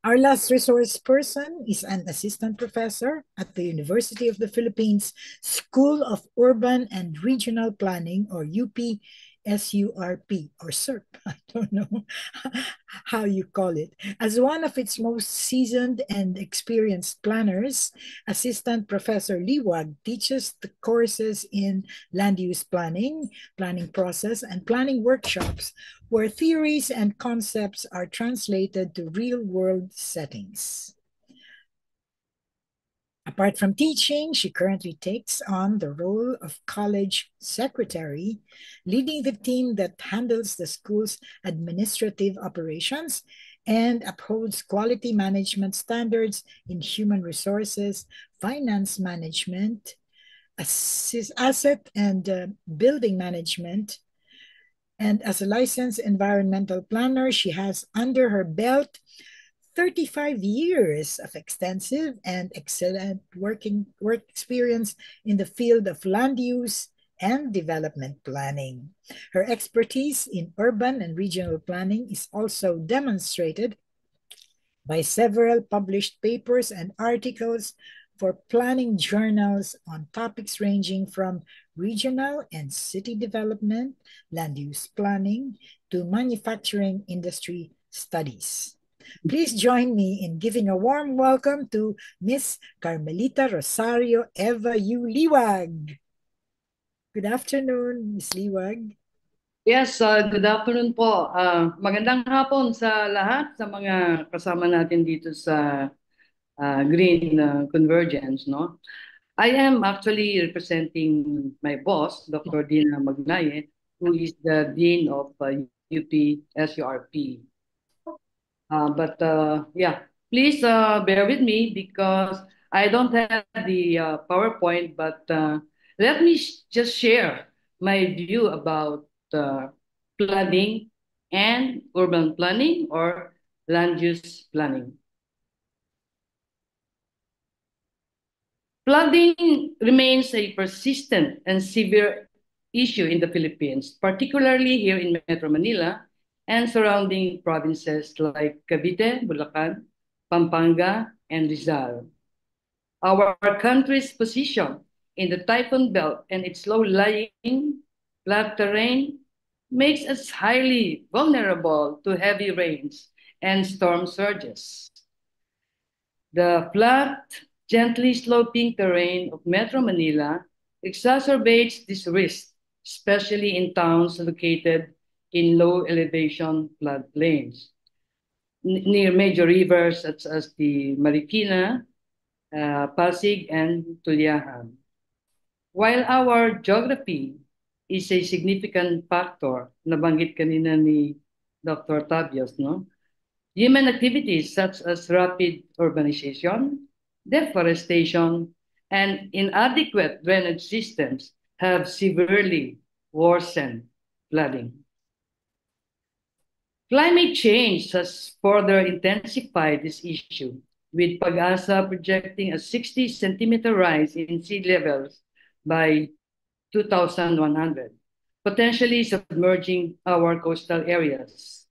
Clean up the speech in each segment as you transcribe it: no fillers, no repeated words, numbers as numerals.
Our last resource person is an assistant professor at the University of the Philippines School of Urban and Regional Planning, or UP SURP, or SURP. I don't know how you call it. As one of its most seasoned and experienced planners, Assistant Professor Liwag teaches the courses in land use planning, planning process, and planning workshops where theories and concepts are translated to real-world settings. Apart from teaching, she currently takes on the role of college secretary, leading the team that handles the school's administrative operations and upholds quality management standards in human resources, finance management, asset and building management. And as a licensed environmental planner, she has under her belt 35 years of extensive and excellent work experience in the field of land use and development planning. Her expertise in urban and regional planning is also demonstrated by several published papers and articles for planning journals on topics ranging from regional and city development, land use planning, to manufacturing industry studies. Please join me in giving a warm welcome to Miss Carmelita Rosario Eva U. Liwag. Good afternoon, Miss Liwag. Yes, good afternoon po. Magandang hapon sa lahat sa mga kasama natin dito sa Green Convergence, no? I am actually representing my boss, Dr. Dina Magnaye, who is the Dean of UP SURP. Yeah, please bear with me because I don't have the PowerPoint, but let me just share my view about planning and urban planning or land use planning. Flooding remains a persistent and severe issue in the Philippines, particularly here in Metro Manila and surrounding provinces like Cavite, Bulacan, Pampanga, and Rizal. Our country's position in the typhoon belt and its low-lying flat terrain makes us highly vulnerable to heavy rains and storm surges. The flat, gently sloping terrain of Metro Manila exacerbates this risk, especially in towns located in low elevation floodplains near major rivers such as the Marikina, Pasig, and Tuliahan. While our geography is a significant factor, nabanggit kanina ni Dr. Tabias, no? Human activities such as rapid urbanization, deforestation, and inadequate drainage systems have severely worsened flooding. Climate change has further intensified this issue, with PAGASA projecting a 60-centimeter rise in sea levels by 2100, potentially submerging our coastal areas.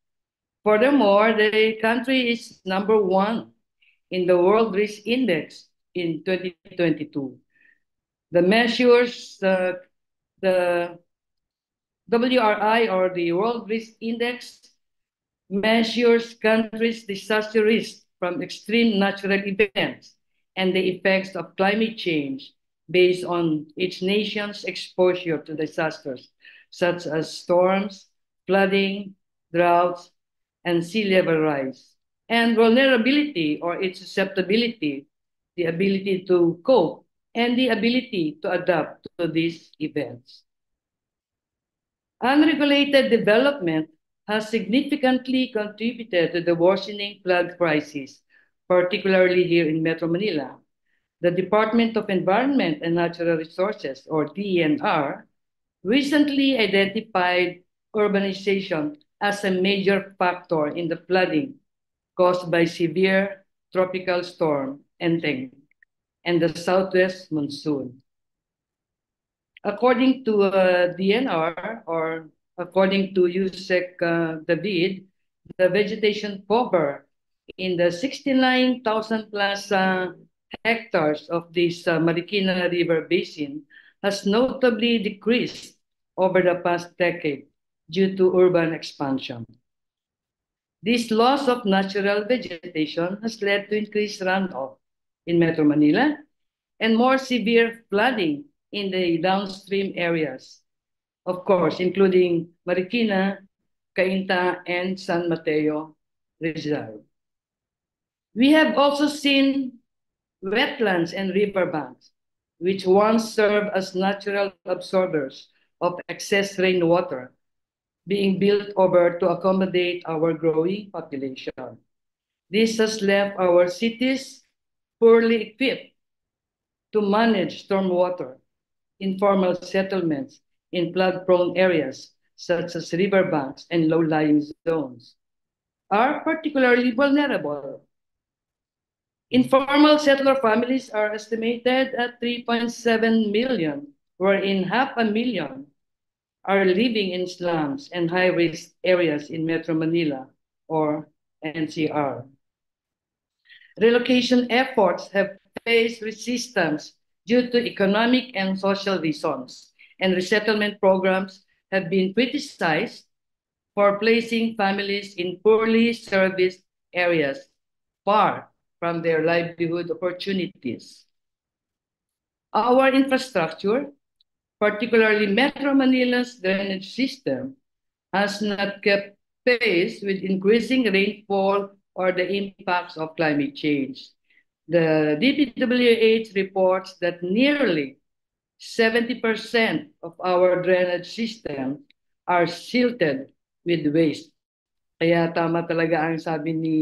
Furthermore, the country is #1 in the World Risk Index in 2022. The measures, the WRI, or the World Risk Index, measures countries' disaster risk from extreme natural events and the effects of climate change based on each nation's exposure to disasters, such as storms, flooding, droughts, and sea level rise, and vulnerability or its susceptibility, the ability to cope, and the ability to adapt to these events. Unregulated development has significantly contributed to the worsening flood crisis, particularly here in Metro Manila. The Department of Environment and Natural Resources, or DENR, recently identified urbanization as a major factor in the flooding caused by severe tropical storm Enteng and the southwest monsoon. According to DNR, or according to Yusek David, the vegetation cover in the 69,000 plus hectares of this Marikina River Basin has notably decreased over the past decade due to urban expansion. This loss of natural vegetation has led to increased runoff in Metro Manila and more severe flooding in the downstream areas, of course, including Marikina, Cainta, and San Mateo, Rizal. We have also seen wetlands and riverbanks, which once served as natural absorbers of excess rainwater, being built over to accommodate our growing population. This has left our cities poorly equipped to manage stormwater. Informal settlements in flood-prone areas, such as riverbanks and low-lying zones, are particularly vulnerable. Informal settler families are estimated at 3.7 million, wherein 500,000 are living in slums and high-risk areas in Metro Manila or NCR. Relocation efforts have faced resistance due to economic and social reasons, and resettlement programs have been criticized for placing families in poorly serviced areas far from their livelihood opportunities. Our infrastructure, particularly Metro Manila's drainage system, has not kept pace with increasing rainfall or the impacts of climate change. The DPWH reports that nearly 70% of our drainage system are silted with waste. Kaya tama talaga ang sabi ni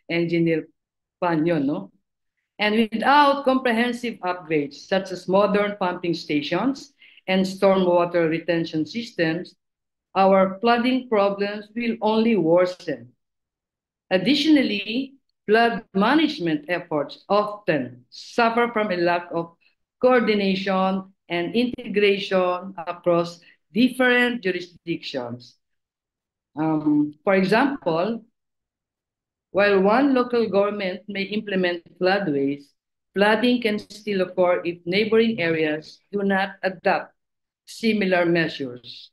Engineer Panyo, no? And without comprehensive upgrades such as modern pumping stations and stormwater retention systems, our flooding problems will only worsen. Additionally, flood management efforts often suffer from a lack of coordination and integration across different jurisdictions. For example, while one local government may implement floodways, flooding can still occur if neighboring areas do not adopt similar measures,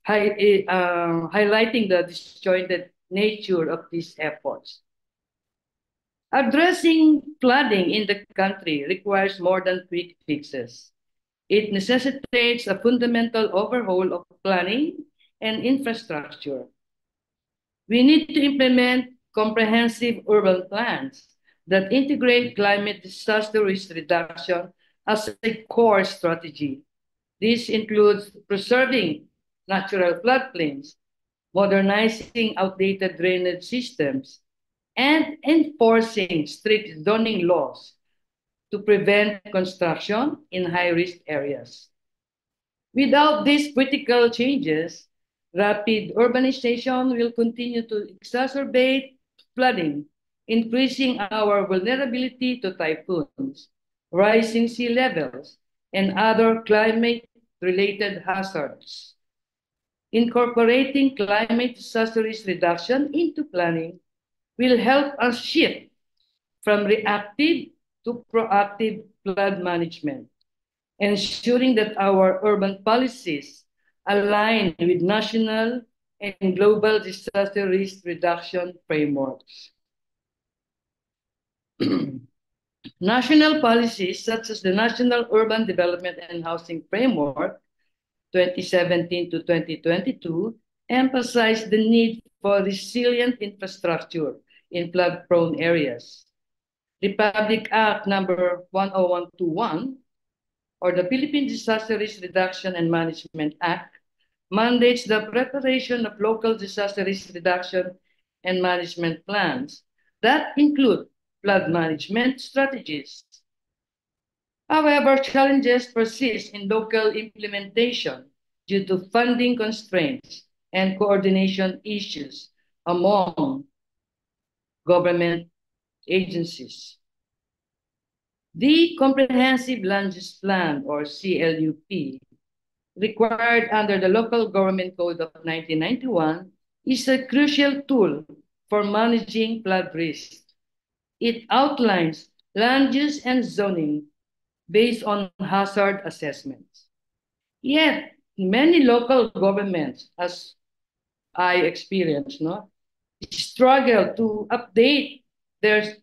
highlighting the disjointed nature of these efforts. Addressing flooding in the country requires more than quick fixes. It necessitates a fundamental overhaul of planning and infrastructure. We need to implement comprehensive urban plans that integrate climate disaster risk reduction as a core strategy. This includes preserving natural floodplains, modernizing outdated drainage systems, and enforcing strict zoning laws to prevent construction in high-risk areas. Without these critical changes, rapid urbanization will continue to exacerbate flooding, increasing our vulnerability to typhoons, rising sea levels, and other climate-related hazards. Incorporating climate disaster risk reduction into planning will help us shift from reactive to proactive flood management, ensuring that our urban policies align with national and global disaster risk reduction frameworks. National policies such as the National Urban Development and Housing Framework 2017 to 2022 emphasize the need for resilient infrastructure in flood-prone areas. Republic Act number 10121, or the Philippine Disaster Risk Reduction and Management Act, mandates the preparation of local disaster risk reduction and management plans that include flood management strategies. However, challenges persist in local implementation due to funding constraints and coordination issues among government agencies. The Comprehensive Land Use Plan, or CLUP, required under the Local Government Code of 1991, is a crucial tool for managing flood risk. It outlines land use and zoning based on hazard assessments. Yet, many local governments, as I experienced, struggle to update their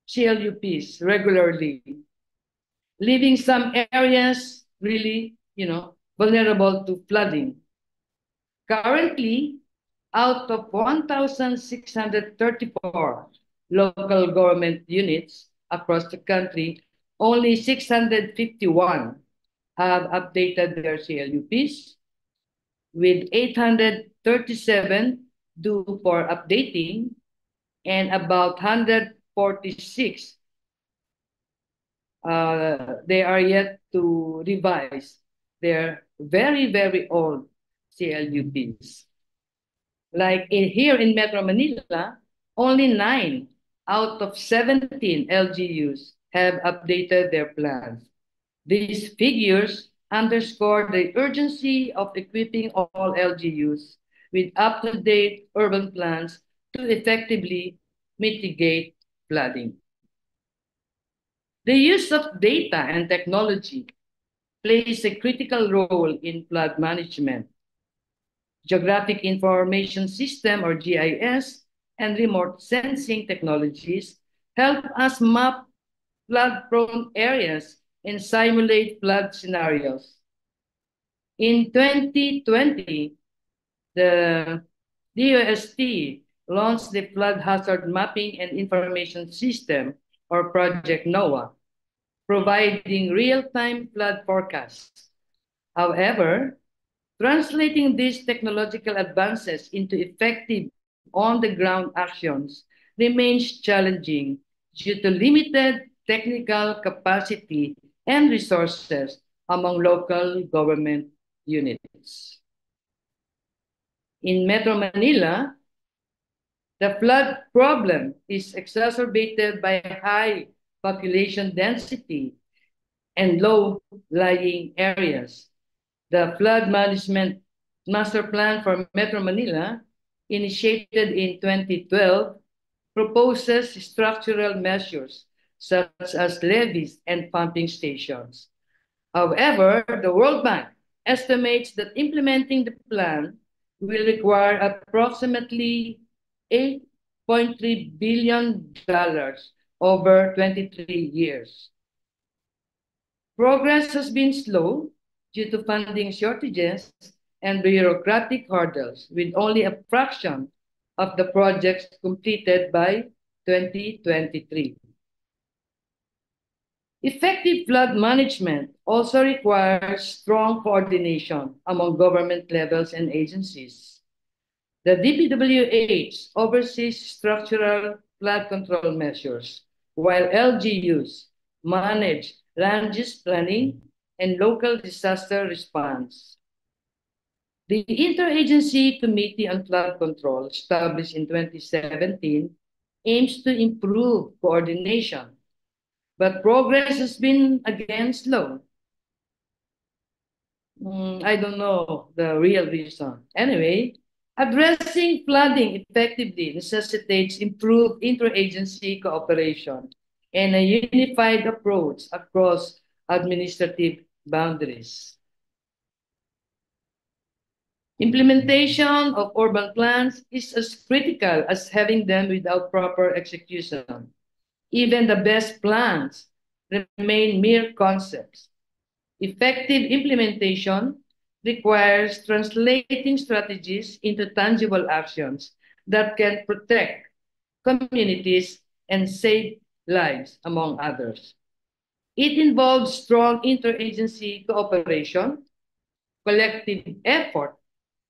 CLUPs regularly, leaving some areas really, vulnerable to flooding. Currently, out of 1,634 local government units across the country, only 651 have updated their CLUPs, with 837 due for updating and about 146 they are yet to revise their very, very old CLUPs. Like here in Metro Manila, only 9 out of 17 LGUs have updated their plans. These figures underscore the urgency of equipping all LGUs with up-to-date urban plans to effectively mitigate flooding. The use of data and technology plays a critical role in flood management. Geographic Information System, or GIS, and remote sensing technologies help us map flood-prone areas and simulate flood scenarios. In 2020, the DOST launched the Flood Hazard Mapping and Information System, or Project NOAA, providing real-time flood forecasts. However, translating these technological advances into effective on-the-ground actions remains challenging due to limited technical capacity and resources among local government units. In Metro Manila, the flood problem is exacerbated by high population density and low-lying areas. The Flood Management Master Plan for Metro Manila, initiated in 2012, proposes structural measures such as levees and pumping stations. However, the World Bank estimates that implementing the plan will require approximately $8.3 billion over 23 years. Progress has been slow due to funding shortages and bureaucratic hurdles, with only a fraction of the projects completed by 2023. Effective flood management also requires strong coordination among government levels and agencies. The DPWH oversees structural flood control measures, while LGUs manage land use planning and local disaster response. The Interagency Committee on Flood Control, established in 2017, aims to improve coordination, but progress has been again slow. I don't know the real reason. Anyway, addressing flooding effectively necessitates improved interagency cooperation and a unified approach across administrative boundaries. Implementation of urban plans is as critical as having them without proper execution. Even the best plans remain mere concepts. Effective implementation requires translating strategies into tangible actions that can protect communities and save lives, among others. It involves strong interagency cooperation, collective effort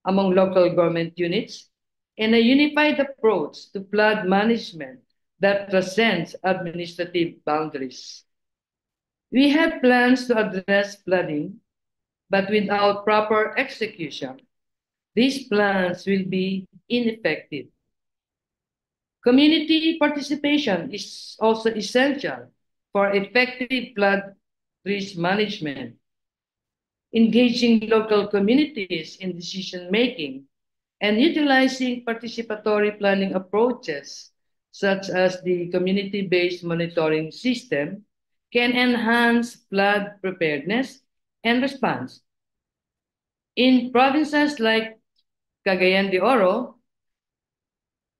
among local government units, and a unified approach to flood management that transcends administrative boundaries. We have plans to address flooding, but without proper execution, these plans will be ineffective. Community participation is also essential for effective flood risk management. Engaging local communities in decision-making and utilizing participatory planning approaches, such as the community-based monitoring system, can enhance flood preparedness and response. In provinces like Cagayan de Oro,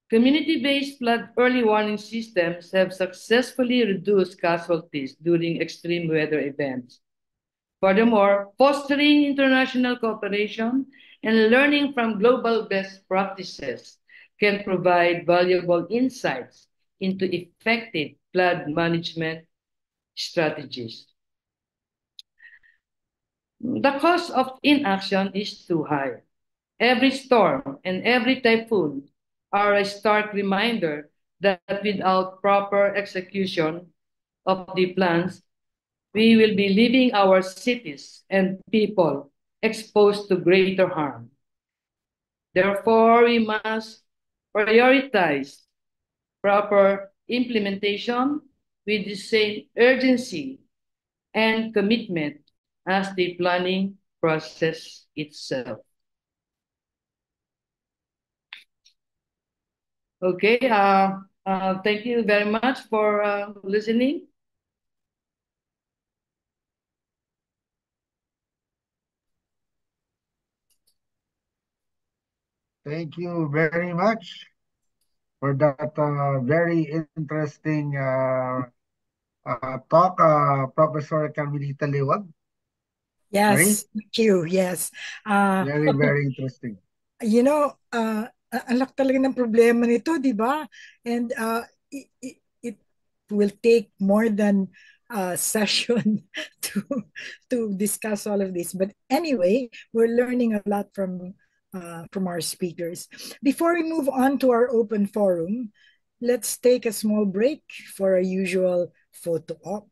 community-based flood early warning systems have successfully reduced casualties during extreme weather events. Furthermore, fostering international cooperation and learning from global best practices can provide valuable insights into effective flood management strategies. The cost of inaction is too high. Every storm and every typhoon are a stark reminder that without proper execution of the plans, we will be leaving our cities and people exposed to greater harm. Therefore, we must prioritize proper implementation with the same urgency and commitment as the planning process itself. Okay, thank you very much for listening. Thank you very much for that very interesting talk, Professor Carmelita Liwag. Yes, thank you. Yes. Very, very interesting. You know, ang laki talaga ng problema nito, di ba? And it will take more than a session to discuss all of this. But anyway, we're learning a lot from our speakers. Before we move on to our open forum, let's take a small break for our usual photo op.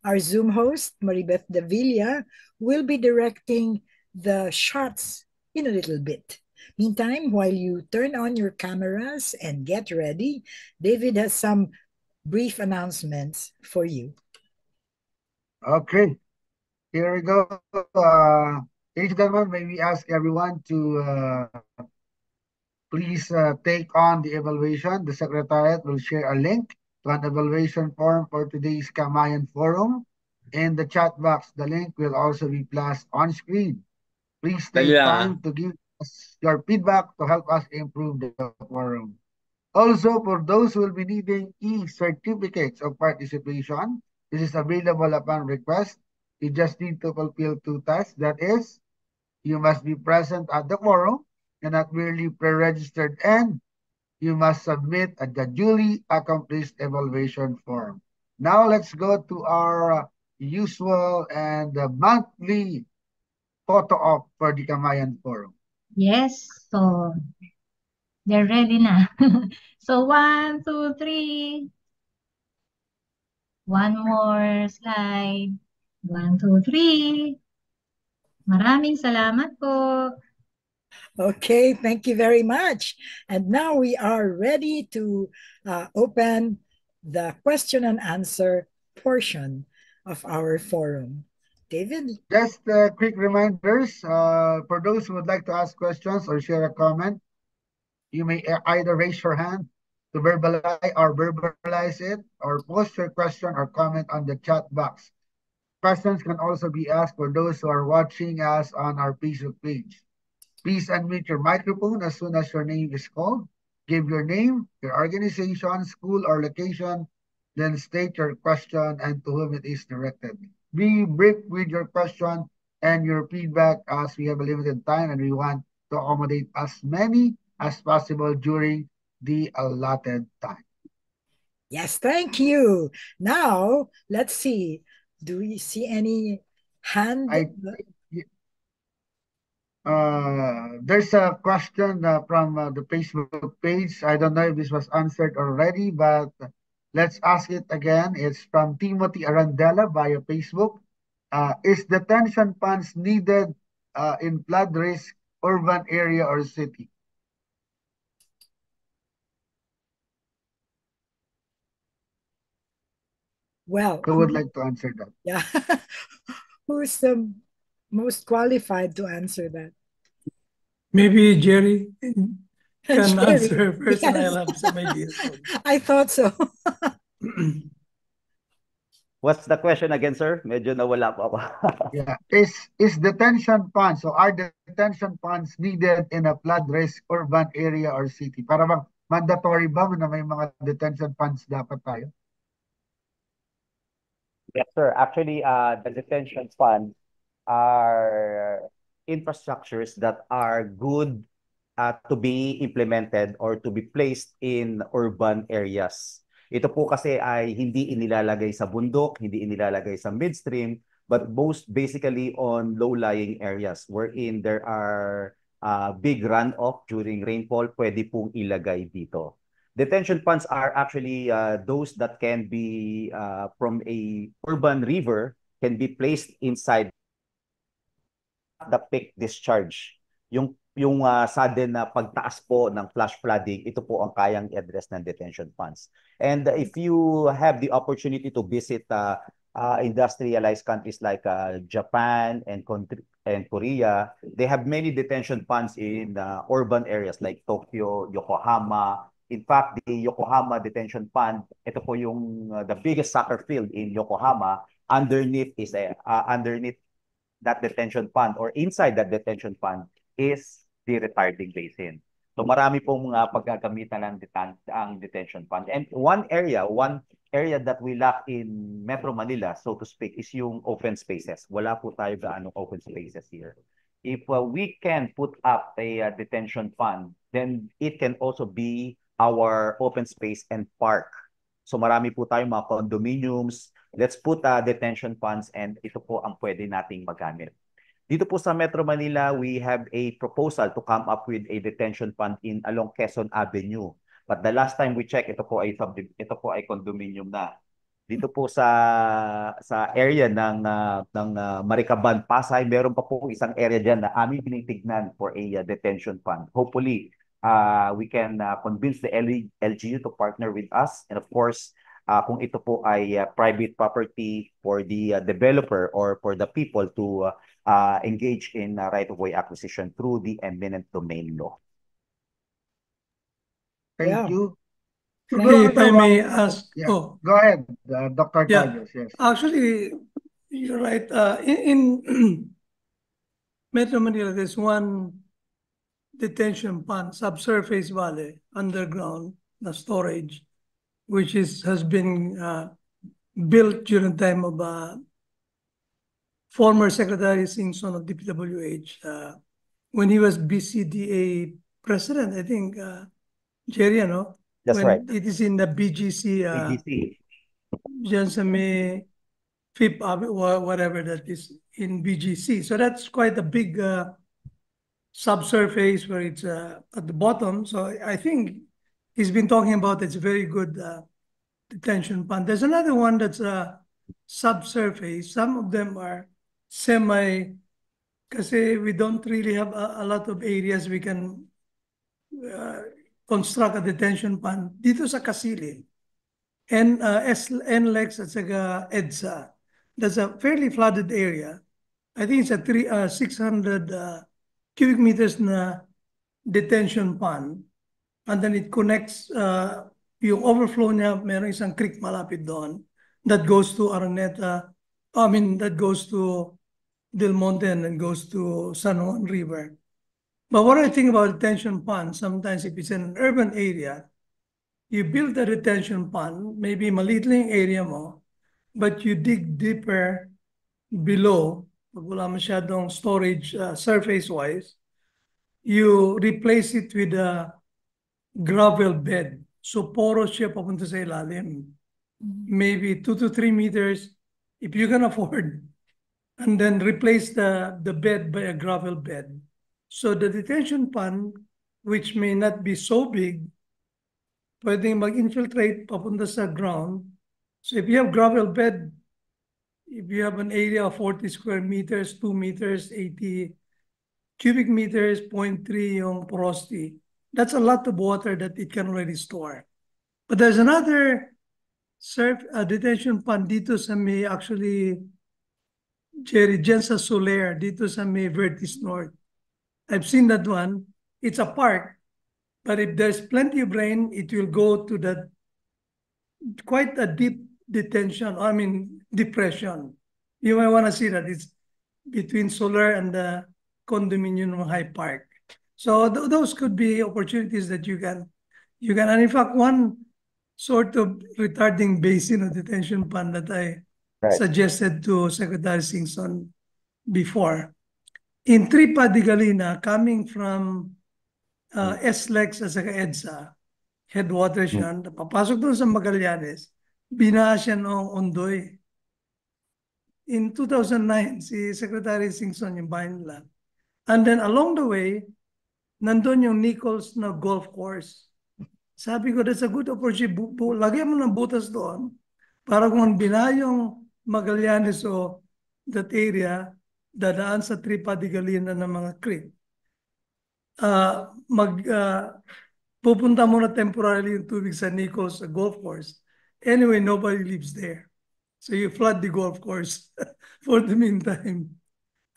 Our Zoom host, Maribeth Davila, will be directing the shots in a little bit. Meantime, while you turn on your cameras and get ready, David has some brief announcements for you. Okay, here we go. Ladies and gentlemen, may we ask everyone to please take on the evaluation. The Secretariat will share a link to an evaluation form for today's Kamayan Forum. In the chat box, the link will also be flashed on screen. Please take time to give us your feedback to help us improve the forum. Also, for those who will be needing e-certificates of participation, this is available upon request. You just need to fulfill two tasks. That is, you must be present at the forum and not merely pre-registered, and you must submit a duly accomplished evaluation form. Now let's go to our usual and monthly photo op for the Kamayan Forum. Yes, so they're ready na. So 1, 2, 3. One more slide. 1, 2, 3. Maraming salamat po. Okay, thank you very much. And now we are ready to open the question and answer portion of our forum. David? Just quick reminders, for those who would like to ask questions or share a comment, you may either raise your hand to verbalize it, or post your question or comment on the chat box. Questions can also be asked for those who are watching us on our Facebook page. Please unmute your microphone as soon as your name is called. Give your name, your organization, school, or location, then state your question and to whom it is directed. Be brief with your question and your feedback, as we have a limited time and we want to accommodate as many as possible during the allotted time. Yes, thank you. Now, let's see. Do we see any hand? There's a question from the Facebook page. I don't know if this was answered already, but let's ask it again. It's from Timothy Arandela via Facebook. Is detention funds needed in flood risk urban area or city? Well, who would like to answer that? Yeah. Who's the most qualified to answer that? Maybe Jerry can Jerry, answer first, and yes. I'll have some ideas. I thought so. What's the question again, sir? Medyo nawala po ako. Yeah. Is detention funds, so are detention funds needed in a flood risk urban area or city? Para bang mandatory ba na may mga detention funds dapat tayo? Yes, sir. Actually, the detention funds are infrastructures that are good to be implemented or to be placed in urban areas. Ito po kasi ay hindi inilalagay sa bundok, hindi inilalagay sa midstream, but most basically on low-lying areas wherein there are big runoff during rainfall, pwede pong ilagay dito. Detention ponds are actually those that can be from a urban river, can be placed inside the peak discharge. Yung sudden na pagtaas po ng flash flooding, ito po ang kayang i-address ng detention funds. And if you have the opportunity to visit industrialized countries like Japan and Korea, they have many detention funds in urban areas like Tokyo, Yokohama. In fact, the Yokohama Detention Fund, ito po yung the biggest soccer field in Yokohama. Underneath that detention fund or inside that detention fund is the retarding basin. So marami pong mga paggagamitan ng detention fund. And one area that we lack in Metro Manila, so to speak, is yung open spaces. Wala po tayo gaano open spaces here. If we can put up a detention fund, then it can also be our open space and park. So marami po tayong mga condominiums. Let's put detention funds and ito po ang pwede nating magamit. Dito po sa Metro Manila, we have a proposal to come up with a detention fund along Quezon Avenue. But the last time we checked, ito po ay condominium na. Dito po sa area ng Maricaban, Pasay, meron pa po isang area diyan na aming tinitignan for a detention fund. Hopefully, we can convince the LGU to partner with us, and of course, kung ito po ay private property for the developer or for the people to engage in right-of-way acquisition through the eminent domain law. Thank you. If I may ask, Go ahead, Dr. Carlos. Yes. Actually, you're right. In Metro Manila, there's one detention pond, subsurface valley, underground, the storage, which has been built during the time of former Secretary Singson of DPWH. When he was BCDA president, I think, Jerry, no? That's right. It is in the BGC. Diyan sa may Fifth Avenue, whatever that is, in BGC. So that's quite a big subsurface where it's at the bottom. So I think he's been talking about it's a very good detention pond. There's another one that's subsurface. Some of them are semi, kasi we don't really have a lot of areas we can construct a detention pond. Dito sa Kasili, NLEX at saka EDSA, that's a fairly flooded area. I think it's a 600 cubic meters na detention pond. And then it connects, yung overflow niya, meron isang creek malapit doon that goes to Araneta, that goes to Del Monte and then goes to San Juan River. But what I think about detention pond, sometimes if it's in an urban area, you build a detention pond, maybe maliit lang yung area mo, but you dig deeper below, pag wala masyadong storage surface-wise, you replace it with a gravel bed. So porous siya papunta sa ilalim. Maybe 2 to 3 meters, if you can afford, and then replace the bed by a gravel bed. So the detention pond, which may not be so big, pwedeng mag-infiltrate papunta sa ground. So if you have gravel bed, if you have an area of 40 square meters, 2 meters, 80 cubic meters, 0.3 yung porosity, that's a lot of water that it can already store. But there's another detention pond dito sa may, actually, Jerry, dyan sa Soler, dito sa may Vertis North. I've seen that one. It's a park, but if there's plenty of rain, it will go to that quite a deep detention, depression. You might want to see that it's between Solar and the condominium High Park. So those could be opportunities that you can, and in fact, one sort of retarding basin of detention pond that I suggested to Secretary Singson before. In Tripa de Galina, coming from SLEX at saka EDSA, headwaters yan, papasok doon sa Magallanes, binaha siya noong Ondoy. In 2009, si Secretary Singson yung bahay nila. And then along the way, nandun yung Nichols na golf course. Sabi ko, that's a good opportunity. Lagyan mo ng butas doon para kung binaha yung Magallanes o that area, dadaan sa Tripa de Galina ng mga creek. Pupunta muna temporarily yung tubig sa Nichols golf course. Anyway, nobody lives there. So you flood the golf course for the meantime.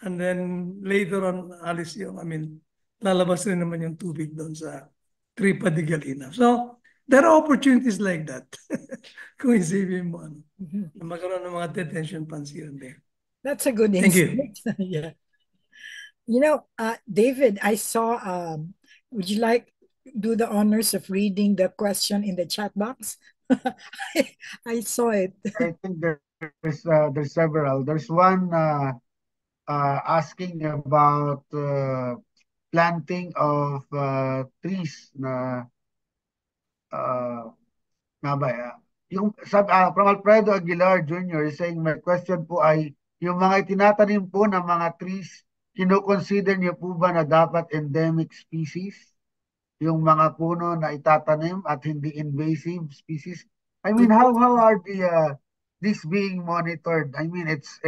And then later on, lalabas rin naman yung tubig doon sa Tripa de Galina. So there are opportunities like that. Kung isipin mo, na magkaroon ng mga detention ponds here and there. That's a good insight. Yeah. You know, David, I saw, would you like do the honors of reading the question in the chat box? I saw it. I think there's several. There's one asking about planting of trees na yung from Alfredo Aguilar Jr. is saying, my question po ay yung mga itinatanim po ng mga trees, kino-consider niyo po ba na dapat endemic species? Yung mga puno na itatanim at hindi invasive species? I mean, how are this being monitored? I mean, it's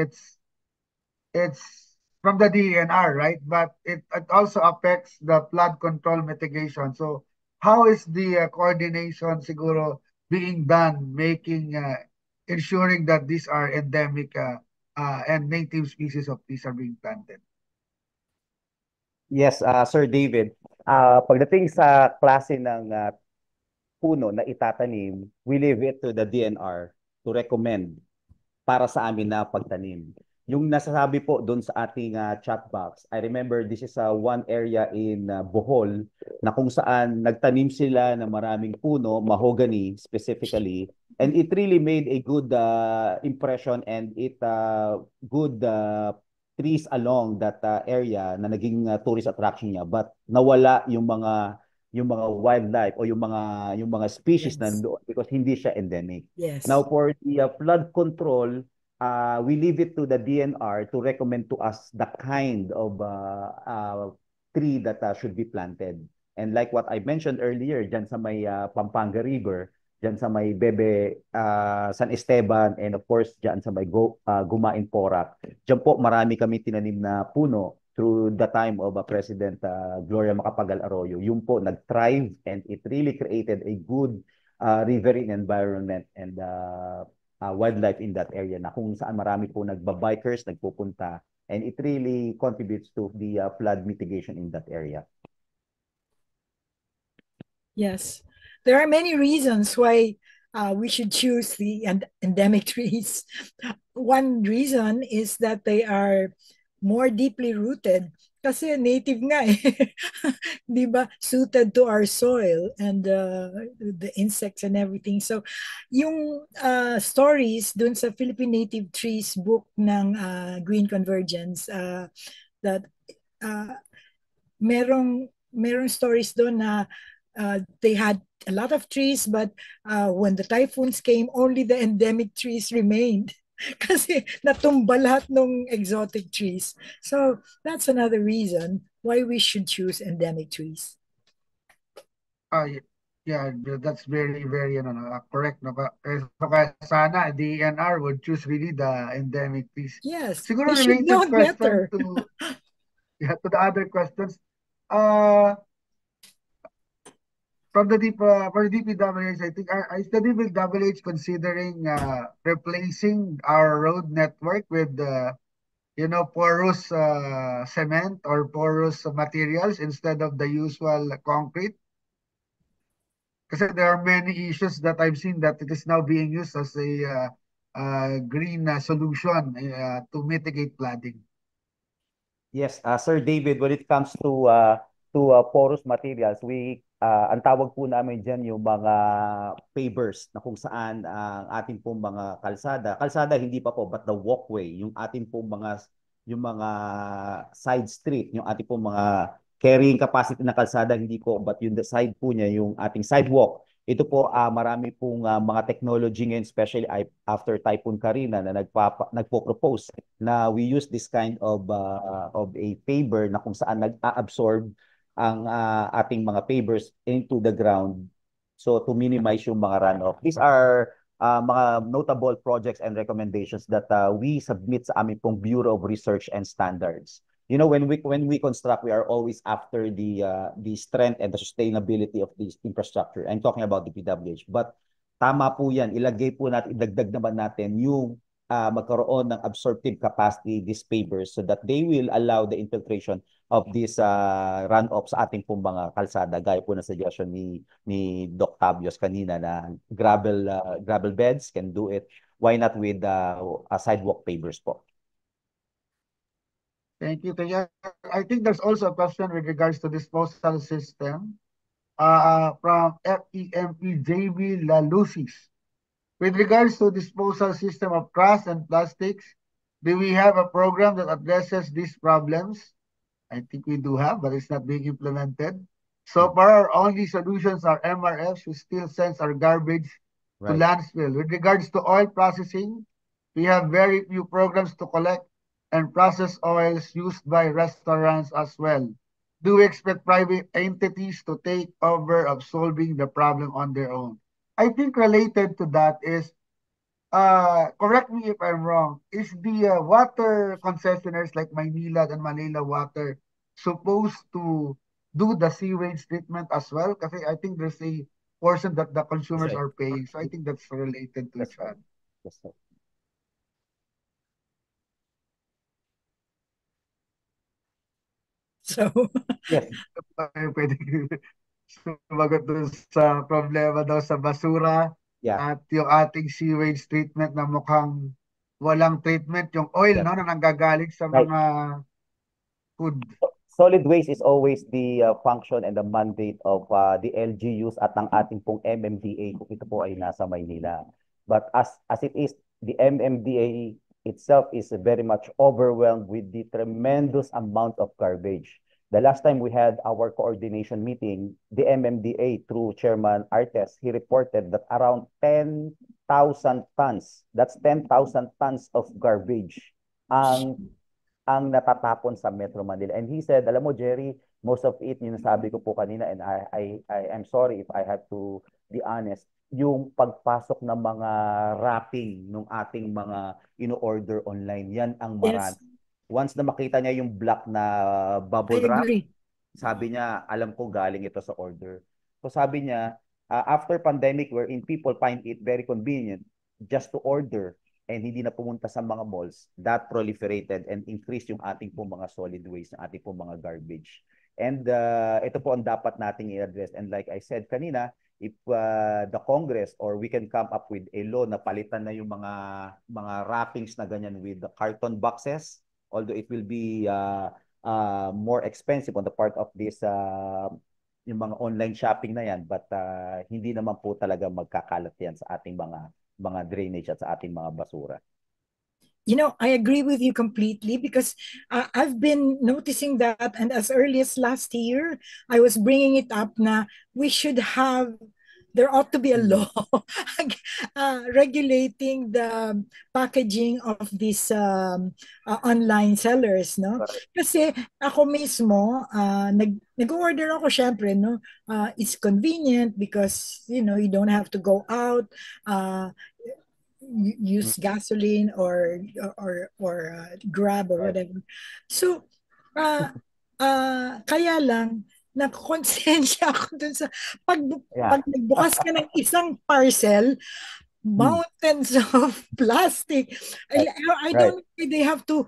from the DENR, right? But it also affects the flood control mitigation. So how is the coordination siguro being done, making ensuring that these are endemic and native species of trees are being planted? Yes, Sir David. Pagdating sa klase ng puno na itatanim, we leave it to the DNR to recommend para sa amin na pagtanim. Yung nasasabi po doon sa ating chat box, I remember this is one area in Bohol na kung saan nagtanim sila ng maraming puno, mahogany specifically, and it really made a good impression and it good trees along that area na naging tourist attraction niya, but nawala yung mga wildlife o yung mga species nandoon because hindi siya endemic. Yes. Now for the flood control, we leave it to the DNR to recommend to us the kind of tree that should be planted. And like what I mentioned earlier, dyan sa may Pampanga River, dyan sa may Bebe San Esteban, and of course dyan sa may Gumain Porac, dyan po marami kami tinanim na puno through the time of President Gloria Macapagal Arroyo. Yung po nag-thrive and it really created a good riverine environment and wildlife in that area na kung saan marami po nagbabikers, nagpupunta, and it really contributes to the flood mitigation in that area. Yes, there are many reasons why we should choose the endemic trees. One reason is that they are more deeply rooted kasi native nga eh. Di ba? Suited to our soil and the insects and everything. So yung stories dun sa Philippine Native Trees book ng Green Convergence that merong stories doon na they had a lot of trees, but when the typhoons came, only the endemic trees remained. Kasi natumba lahat ng exotic trees. So that's another reason why we should choose endemic trees. Yeah, that's very, very correct. No? So sana DNR would choose really the endemic trees. Yes, siguro they should know better. to the other questions. From the DPWH, I think, is the DPWH considering replacing our road network with porous cement or porous materials instead of the usual concrete? Because there are many issues that I've seen that it is now being used as a green solution to mitigate flooding. Yes, Sir David, when it comes to porous materials, ang tawag po namin diyan yung mga pavers na kung saan ang ating pong mga kalsada hindi pa po, but the walkway, yung ating pong yung mga side street, yung ating pong mga carrying capacity na kalsada hindi po, but yung the side po niya, yung ating sidewalk. Ito po, marami pong mga technology ngayon, especially after Typhoon Karina na nagpo-propose na we use this kind of a paver na kung saan nag-absorb ang ating mga pavers into the ground so to minimize yung mga runoff. These are mga notable projects and recommendations that we submit sa aming pong Bureau of Research and Standards. When we construct, we are always after the strength and the sustainability of this infrastructure. I'm talking about the PWH. But tama po yan, ilagay po natin, idagdag naman natin yung magkaroon ng absorptive capacity, these pavers, so that they will allow the infiltration of these runoff sa ating pong mga kalsada. Gaya po na suggestion ni Doc Tabios kanina na gravel beds can do it. Why not with sidewalk pavers po? Thank you. I think there's also a question with regards to disposal system from FEME JB Lalusis. With regards to disposal system of trash and plastics, do we have a program that addresses these problems? I think we do have, but it's not being implemented. So far, our only solutions are MRFs who still sends our garbage to landfill. With regards to oil processing, we have very few programs to collect and process oils used by restaurants as well. Do we expect private entities to take over of solving the problem on their own? I think related to that is, correct me if I'm wrong, is the water concessionaires like Maynilad and Manila Water supposed to do the sewage treatment as well? Kasi I think there's a portion that the consumers are paying. So I think that's related to each other. Yes, sir. So, yes. Pwede sumagot dun sa problema daw sa basura at yung ating sewage treatment na mukhang walang treatment, yung oil no, na nanggagaling sa mga food. Solid waste is always the function and the mandate of the LGUs at ng ating pong MMDA kung ito po ay nasa Maynila. But as it is, the MMDA itself is very much overwhelmed with the tremendous amount of garbage. The last time we had our coordination meeting, the MMDA through Chairman Artes, he reported that around 10,000 tons, that's 10,000 tons of garbage ang natatapon sa Metro Manila. And he said, alam mo Jerry, most of it, yung nasabi ko po kanina, and I am sorry if I have to be honest, yung pagpasok ng mga wrapping ng ating mga in-order online, yan ang marami. Yes. Once na makita niya yung black na bubble wrap, sabi niya, alam ko galing ito sa order. So sabi niya, after pandemic wherein people find it very convenient just to order and hindi na pumunta sa mga malls, that proliferated and increased yung ating po mga solid waste, yung ating po mga garbage. And ito po ang dapat nating i-address. And like I said kanina, if the Congress or we can come up with a law na palitan na yung mga wrappings na ganyan with the carton boxes, although it will be more expensive on the part of this yung mga online shopping na yan, but hindi naman po talaga magkakalat yan sa ating mga drainage at sa ating mga basura. I agree with you completely because I've been noticing that, and as early as last year, I was bringing it up na there ought to be a law regulating the packaging of these online sellers, no? Kasi ako mismo, nag-order ako syempre, no? It's convenient because, you don't have to go out, use gasoline or Grab or whatever. So, kaya lang, nakonsensya ako dun sa pag nagbukas ka ng isang parcel, mountains of plastic. Right. I Right. don't think they have to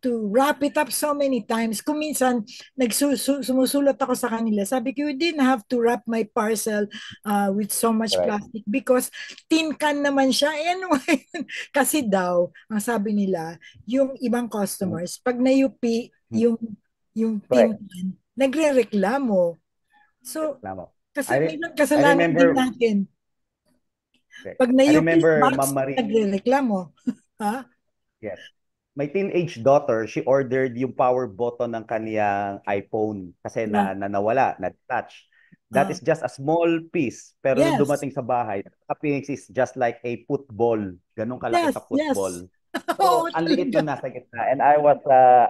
wrap it up so many times. Kung minsan, sumusulat ako sa kanila, sabi ko, you didn't have to wrap my parcel with so much Correct. plastic because tin can naman siya. Anyway, kasi daw, ang sabi nila, yung ibang customers, pag nayupi yung tin Correct. can, nagre-reklamo. So, Tama. kasi may I kasalanan din remember, natin. correct. Pag I nayupi remember yung box, Ma'am Marie, nagre-reklamo. Ha? yes. My teenage daughter, she ordered yung power button ng kaniyang iPhone kasi Yeah. nawala, na-touch. That is just a small piece. Pero nung Yes. dumating sa bahay, Phoenix is just like a football. Ganun kalaki Yes, ka yes. football. Oo, So, ang liit talaga. yung nasa gitna. And I was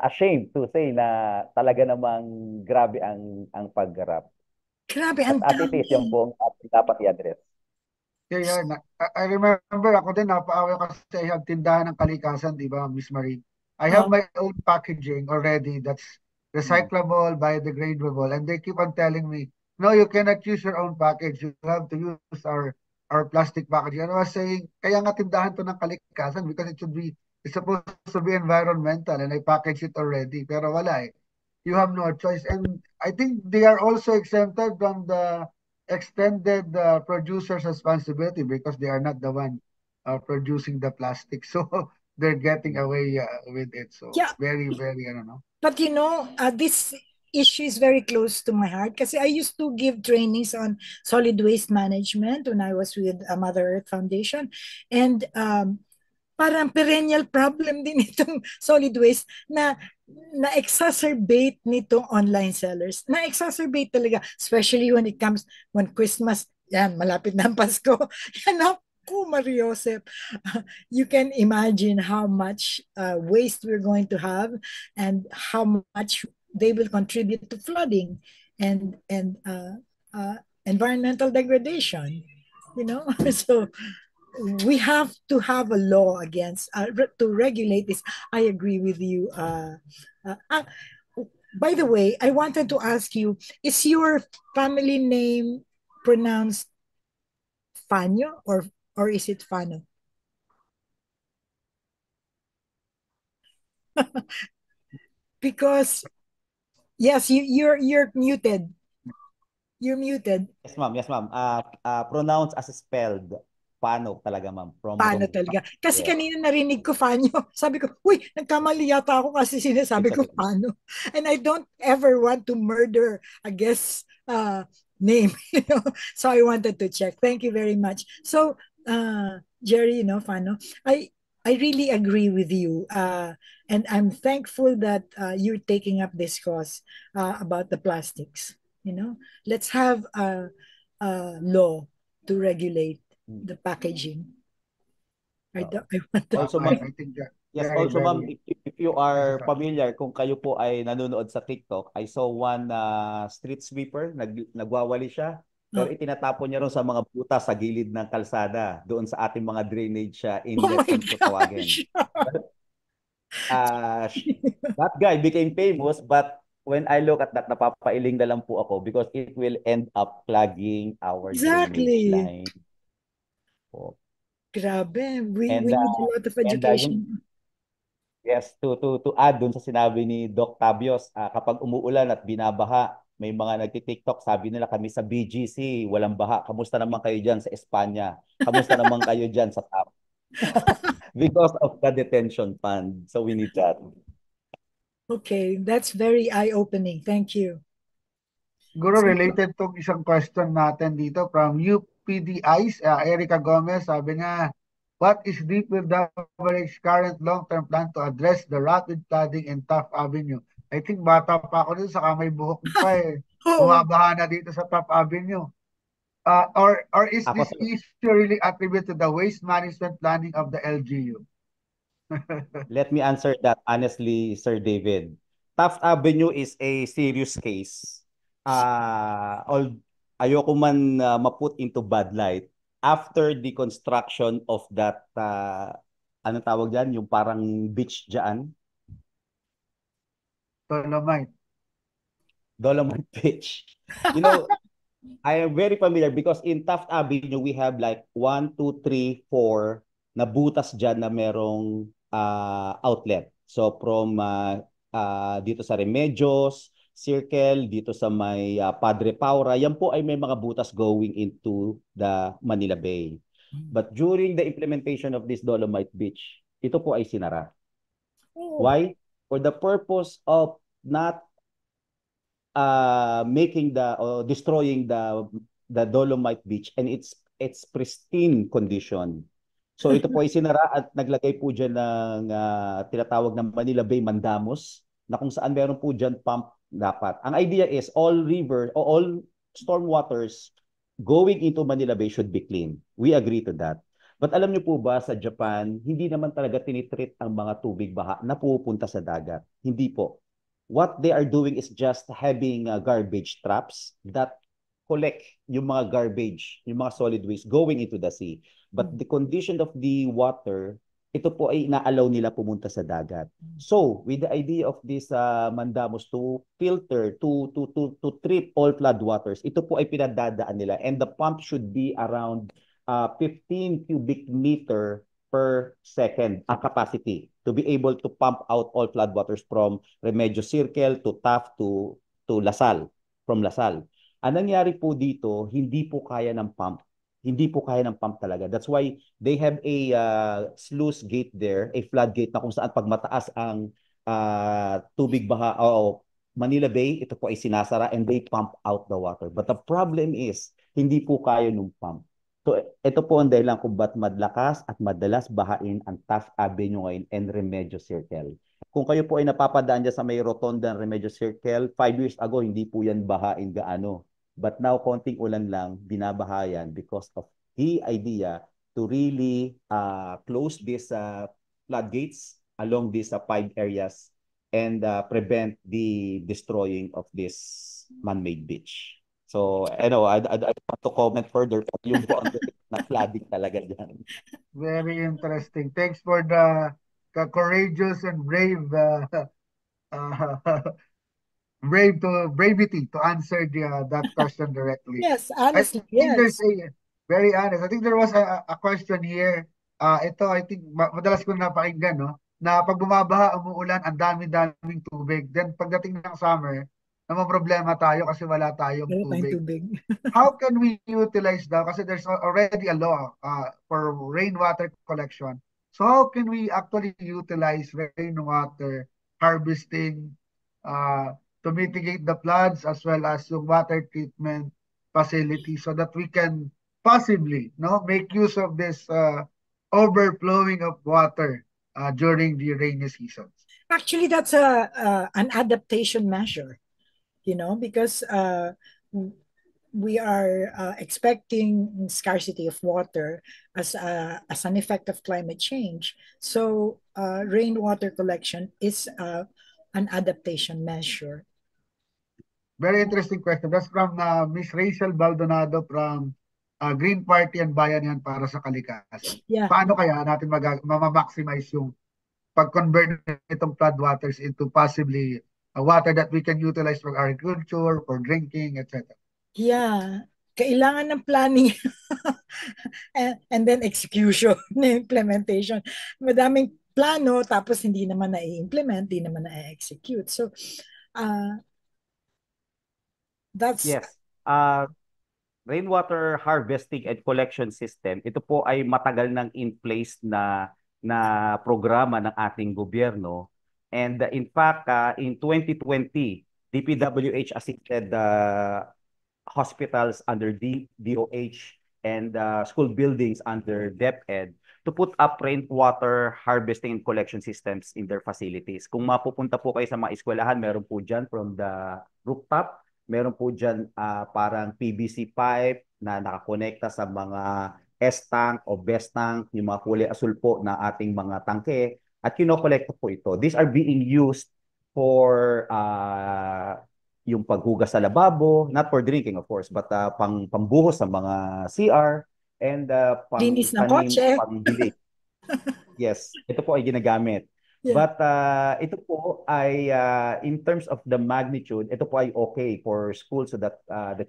ashamed to say na talaga namang grabe ang pag-rap. Grabe, But ang as it is, yung dami. pong dapat i-address. Yeah, I remember ako din, napaawi kasi I have tindahan ng kalikasan, di ba, Miss Marie? I have my own packaging already that's recyclable, biodegradable, and they keep on telling me, no, you cannot use your own package. You have to use our plastic packaging. And I was saying, kaya nga tindahan to ng kalikasan because it's supposed to be environmental and I package it already. Pero wala eh. You have no choice. And I think they are also exempted from the extended producer's responsibility because they are not the one producing the plastic. So they're getting away with it. So Yeah, very, very, I don't know. but this issue is very close to my heart kasi I used to give trainings on solid waste management when I was with Mother Earth Foundation. And parang perennial problem din itong solid waste na-exacerbate nitong online sellers. Na-exacerbate talaga, especially when Christmas, yan, malapit na ang Pasko. Yan ako, Mariosep. You can imagine how much waste we're going to have and how much they will contribute to flooding and environmental degradation. So we have to have a law against to regulate this. I agree with you. By the way, I wanted to ask you: is your family name pronounced Fanyo or is it Fano? Because yes, you're muted. You're muted. Yes, ma'am. Yes, ma'am. Pronounce as spelled. Paano talaga, ma'am? Paano talaga? Kasi Yeah. kanina narinig ko Fanyo. Sabi ko, uy, nagkamali yata ako kasi sinasabi It's ko okay. paano. And I don't ever want to murder a guest name. So I wanted to check. Thank you very much. So, Jerry, Fano, I really agree with you. And I'm thankful that you're taking up this cause about the plastics. Let's have a law to regulate the packaging. I want to. Also, I ma'am, think that yes, very, also, ma'am, very if you are necessary. familiar, kung kayo po ay nanonood sa TikTok, I saw one street sweeper, nagwawali siya, pero itinatapon niya ron sa mga butas sa gilid ng kalsada, doon sa ating mga drainage Oh inlet my kung tawagin. gosh. That guy became famous, but when I look at that, napapailing na lang po ako because it will end up clogging our drainage Exactly. line. Po. Grabe. We And need a lot of yung education. yes, to add dun sa sinabi ni Doc Tabios, kapag umuulan at binabaha, may mga nagti-TikTok, sabi nila kami sa BGC, walang baha. Kamusta naman kayo dyan sa Espanya? Kamusta naman kayo dyan sa TAP? Because of the detention fund. So we need that. Okay, that's very eye-opening. Thank you. Siguro related tong isang question natin dito from UPDIs, Erica Gomez, sabi nga, what is DPWH's current long-term plan to address the rapid flooding in Taft Avenue? I think bata pa ako dito, saka may buhok pa eh. Oo. Bumabaha na dito sa Taft Avenue. Or is Ako, this issue really attributed to the waste management planning of the LGU? let me answer that honestly, Sir David. Taft Avenue is a serious case. Ayoko man ma-put into bad light. After the construction of that, ano tawag dyan? Yung parang beach dyan. Dolomite. Dolomite Beach. You know, I am very familiar because in Taft Avenue, we have like 1, 2, 3, 4 na butas dyan na merong outlet. So from dito sa Remedios, Circle, dito sa may Padre Paura, yan po ay may mga butas going into the Manila Bay. But during the implementation of this Dolomite Beach, ito po ay sinara. Oh, Why? For the purpose of not making destroying the Dolomite Beach and its pristine condition. So ito po ay sinara at naglagay po dyan ng tinatawag ng Manila Bay Mandamos na kung saan meron po dyan pump dapat. Ang idea is all river o all storm waters going into Manila Bay should be clean. We agree to that. But alam niyo po ba sa Japan, hindi naman talaga tinitreat ang mga tubig baha na pupunta sa dagat. Hindi po. What they are doing is just having garbage traps that collect yung mga garbage, yung mga solid waste going into the sea. But the condition of the water, ito po ay ina-allow nila pumunta sa dagat. So, with the idea of this Mandamos to filter, to treat all flood waters, ito po ay pinadadaan nila. And the pump should be around 15 cubic meter per second ang capacity to be able to pump out all floodwaters from Remedios Circle to Taft to Lasal, from Lasal. Ang nangyari po dito, hindi po kaya ng pump. Hindi po kaya ng pump talaga. That's why they have a sluice gate there, a floodgate na kung saan pag mataas ang tubig baha o Manila Bay, ito po ay sinasara and they pump out the water. But the problem is, hindi po kaya ng pump. So, ito po ang dahilan kung ba't madlakas at madalas bahain ang Taft Avenue ngayon and Remedios Circle. Kung kayo po ay napapadaan dyan sa may rotonda ng Remedios Circle, 5 years ago, hindi po yan bahain gaano. But now, konting ulan lang, binabahayan because of the idea to really close these floodgates along these 5 areas and prevent the destroying of this man-made beach. So, I want to comment further. Yung po ang na flooding talaga dyan. Very interesting. Thanks for the courageous and brave bravity to answer that question directly. yes, I honestly, think there's yes. very honest. I think there was a question here. Ito, I think, madalas ko napakinggan, no? Na pag bumabaha, umuulan, ang dami-daming tubig. Then, pagdating ng summer, naman problema tayo kasi wala tayong Wala tayong tubig. tubig. How can we utilize that? Kasi there's already a law for rainwater collection. So how can we actually utilize rainwater harvesting to mitigate the floods as well as yung water treatment facility so that we can possibly make use of this overflowing of water during the rainy seasons? Actually, that's an adaptation measure, because we are expecting scarcity of water as an effect of climate change. So rainwater collection is an adaptation measure. Very interesting question. That's from Miss Rachel Baldonado from Green Party and Bayanihan para sa Kalikasan. Yeah. Paano kaya natin ma-maximize yung pag-convert itong floodwaters into possibly water that we can utilize for agriculture, for drinking, etc.? Yeah. Kailangan ng planning and then execution, implementation. Madaming plano tapos hindi naman na-implement, hindi naman na-execute. So, that's... Yes. Rainwater harvesting and collection system, ito po ay matagal nang in place na programa ng ating gobyerno. And in fact, in 2020, DPWH assisted hospitals under DOH and school buildings under DepEd to put up rainwater harvesting and collection systems in their facilities. Kung mapupunta po kayo sa mga eskwelahan, meron po dyan from the rooftop, meron po dyan parang PVC pipe na nakakonekta sa mga S-tank o BEST tank, yung mga kulay asul po na ating mga tangke, at kinokolekta po ito. These are being used for yung paghugas sa lababo, not for drinking of course, but pambuhos sa mga CR and linis ng kotse. pangdilig. Yes, ito po ay ginagamit. Yeah. But ito po ay in terms of the magnitude, ito po ay okay for school so that the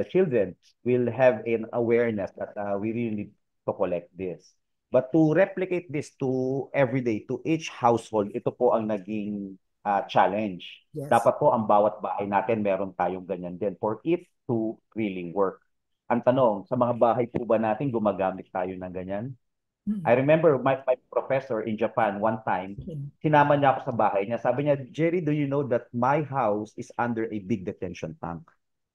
children will have an awareness that we really need to collect this. But to replicate this to everyday, to each household, ito po ang naging challenge. Yes. Dapat po ang bawat bahay natin meron tayong ganyan din for it to really work. Ang tanong, sa mga bahay po ba natin gumagamit tayo ng ganyan? I remember my professor in Japan one time, sinama niya ako sa bahay niya. Sabi niya, Jerry, do you know that my house is under a big detention tank?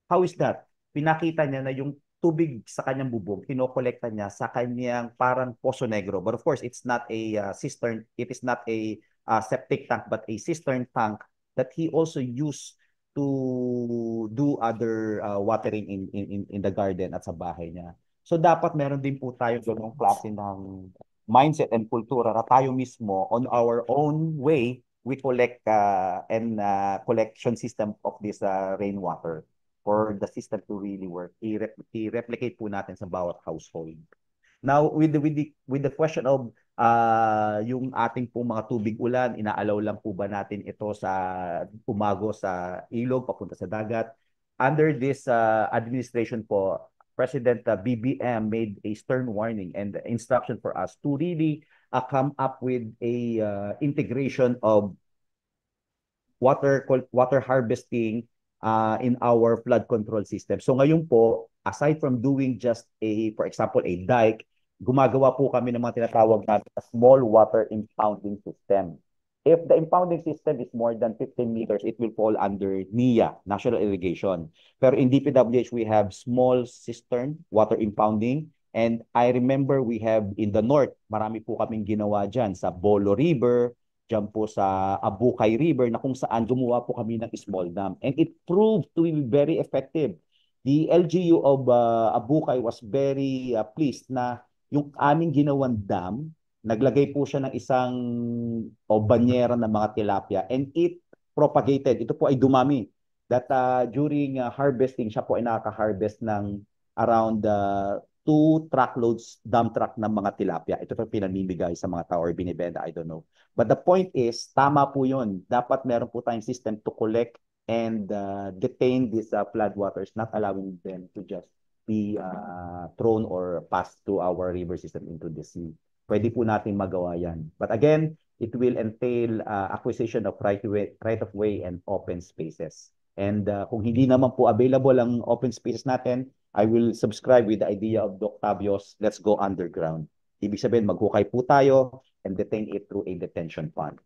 How is that? Pinakita niya na yung tubig sa kanyang bubog, kinokolekta niya sa kanyang parang Poso Negro. But of course, it's not a cistern. It is not a septic tank, but a cistern tank that he also used to do other watering in the garden at sa bahay niya. So dapat meron din po tayo ganung klase ng mindset and kultura na tayo mismo on our own way we collect and collection system of this rainwater for the system to really work. I-replicate po natin sa bawat household. Now with the question of yung ating pong mga tubig ulan, inaalaw lang po ba natin ito sa umago sa ilog papunta sa dagat? Under this administration po, President BBM made a stern warning and instruction for us to really come up with a integration of water harvesting in our flood control system. So ngayon po, aside from doing just for example, a dike, gumagawa po kami ng mga tinatawag natin na small water impounding system. If the impounding system is more than 15 meters, it will fall under NIA, National Irrigation. Pero in DPWH, we have small cistern, water impounding. And I remember we have in the north, marami po kaming ginawa dyan sa Bolo River, dyan po sa Abukay River, na kung saan gumawa po kami ng small dam. And it proved to be very effective. The LGU of Abukay was very pleased na yung aming ginawang dam, naglagay po siya ng isang banyera ng mga tilapia and it propagated. Ito po ay dumami. That during harvesting, siya po ay nakaka-harvest ng around 2 truckloads, dump truck ng mga tilapia. Ito po pinamimigay sa mga tao or binibenta, I don't know. But the point is, tama po yun. Dapat meron po tayong system to collect and detain these flood waters, not allowing them to just be thrown or pass through our river system into the sea. Pwede po natin magawa yan. But again, it will entail acquisition of right of way and open spaces. And kung hindi naman po available ang open spaces natin, I will subscribe with the idea of Doc Tabio's, let's go underground. Ibig sabihin, maghukay po tayo and detain it through a detention pond.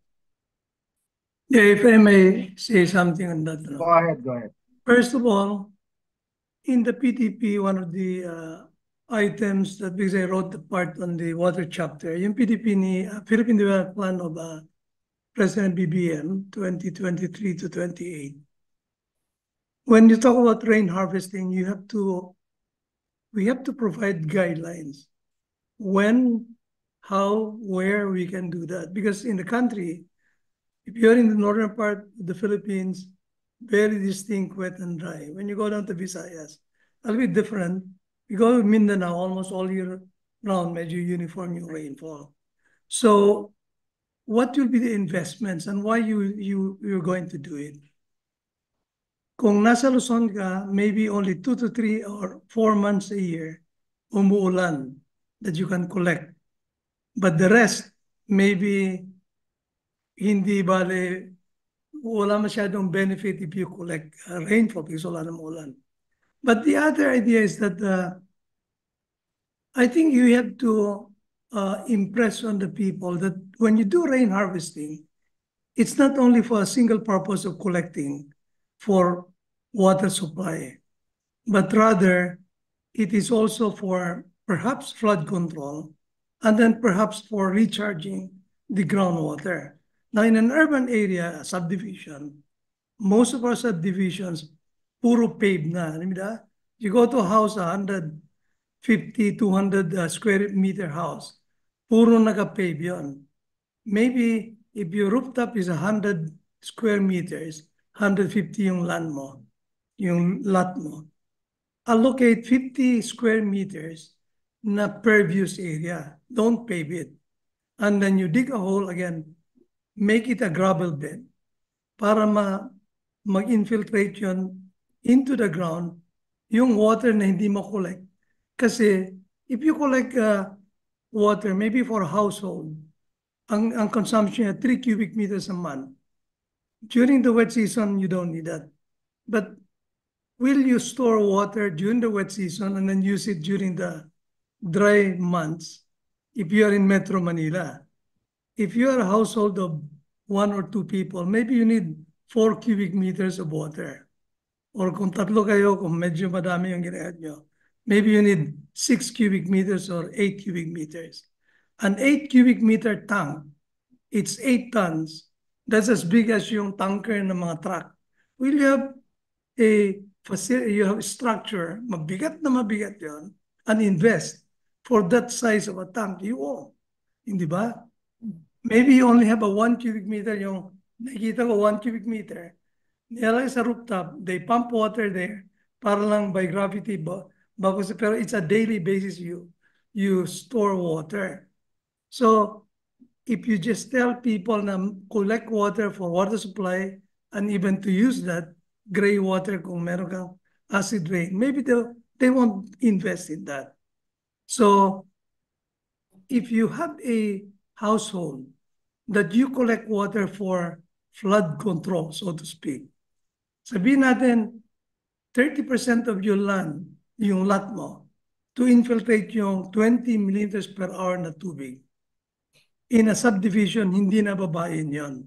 Yeah, if I may say something on that. Go ahead, go ahead. First of all, in the PTP, one of the items that, because I wrote the part on the water chapter, yung PTP ni Philippine Development Plan of President BBM 2023 to 28. When you talk about rain harvesting, we have to provide guidelines when, how, where we can do that. Because in the country, if you're in the northern part of the Philippines, very distinct wet and dry. When you go down to Visayas, a little bit different. You go to Mindanao, almost all year round, medyo uniform yung rainfall. So what will be the investments and why you're going to do it? Kung nasa Luzon ka, maybe only 2 to 3 or 4 months a year, umuulan that you can collect. But the rest, maybe hindi bale, wala masyadong benefit if you collect rainfall because wala namang ulan. But the other idea is that I think you have to impress on the people that when you do rain harvesting, it's not only for a single purpose of collecting for water supply, but rather it is also for perhaps flood control and then perhaps for recharging the groundwater. Now in an urban area, subdivision, most of our subdivisions, puro paved na. You go to a house, 150, 200 square meter house, puro naka-pave yun. Maybe if your rooftop is 100 square meters, 150 yung land mo, yung lot mo, allocate 50 square meters na pervious area. Don't pave it. And then you dig a hole again, make it a gravel bed para mag-infiltrate yun into the ground, yung water na hindi mo-collect. Kasi if you collect water, maybe for household, ang consumption at 3 cubic meters a month. During the wet season, you don't need that. But will you store water during the wet season and then use it during the dry months if you are in Metro Manila? If you are a household of 1 or 2 people, maybe you need 4 cubic meters of water. Or kung tatlo kayo, kung medyo madami yung ginagawa nyo, maybe you need 6 cubic meters or 8 cubic meters. An 8 cubic meter tank, it's 8 tons. That's as big as yung tanker ng mga truck. Will you have a facility, you have a structure, mabigat na mabigat yon, and invest for that size of a tank? You won't. Hindi ba? Maybe you only have a 1 cubic meter, yung nakikita ko 1 cubic meter. Nilalagay sa rooftop, they pump water there para lang by gravity, pero it's a daily basis you store water. So if you just tell people na collect water for water supply and even to use that gray water kung meron kang acid rain, maybe they won't invest in that. So if you have a household that you collect water for flood control, so to speak, sabihin natin 30% of your land, yung lot mo, to infiltrate yung 20 milliliters per hour na tubig. In a subdivision, hindi na babayin yon.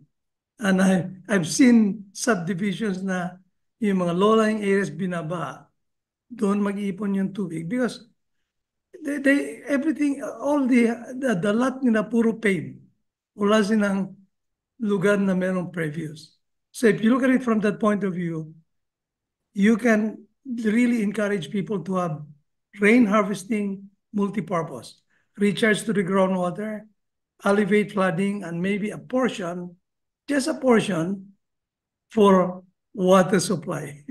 And I've seen subdivisions na yung mga low-lying areas binaba, doon mag-iipon yung tubig because everything, all the lot nila puro paved. Wala silang lugar na merong previous. So if you look at it from that point of view, you can really encourage people to have rain harvesting multi-purpose, recharge to the groundwater, alleviate flooding, and maybe a portion, just a portion, for water supply.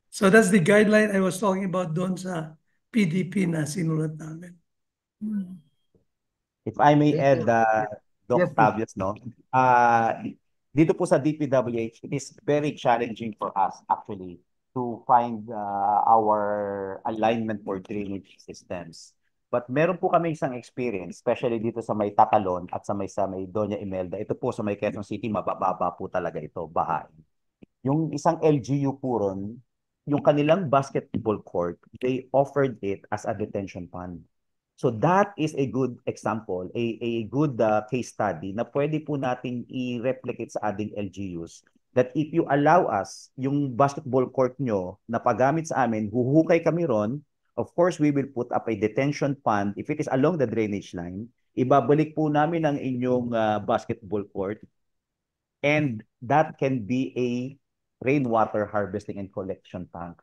So that's the guideline I was talking about doon sa PDP na sinulat namin. If I may add, Doc Yes, please. Tavius, no? Dito po sa DPWH, it is very challenging for us actually to find our alignment for drainage systems. But meron po kami isang experience, especially dito sa may Tacalon at sa may Doña Imelda. Ito po sa may Quezon City, mabababa po talaga ito, bahain. Yung isang LGU po ron, yung kanilang basketball court, they offered it as a detention pond. So that is a good example, a good case study na pwede po nating i-replicate sa ating LGUs. That if you allow us yung basketball court nyo na paggamit sa amin, huhukay kami ron. Of course, we will put up a detention pond. If it is along the drainage line, ibabalik po namin ang inyong basketball court. And that can be a rainwater harvesting and collection tank.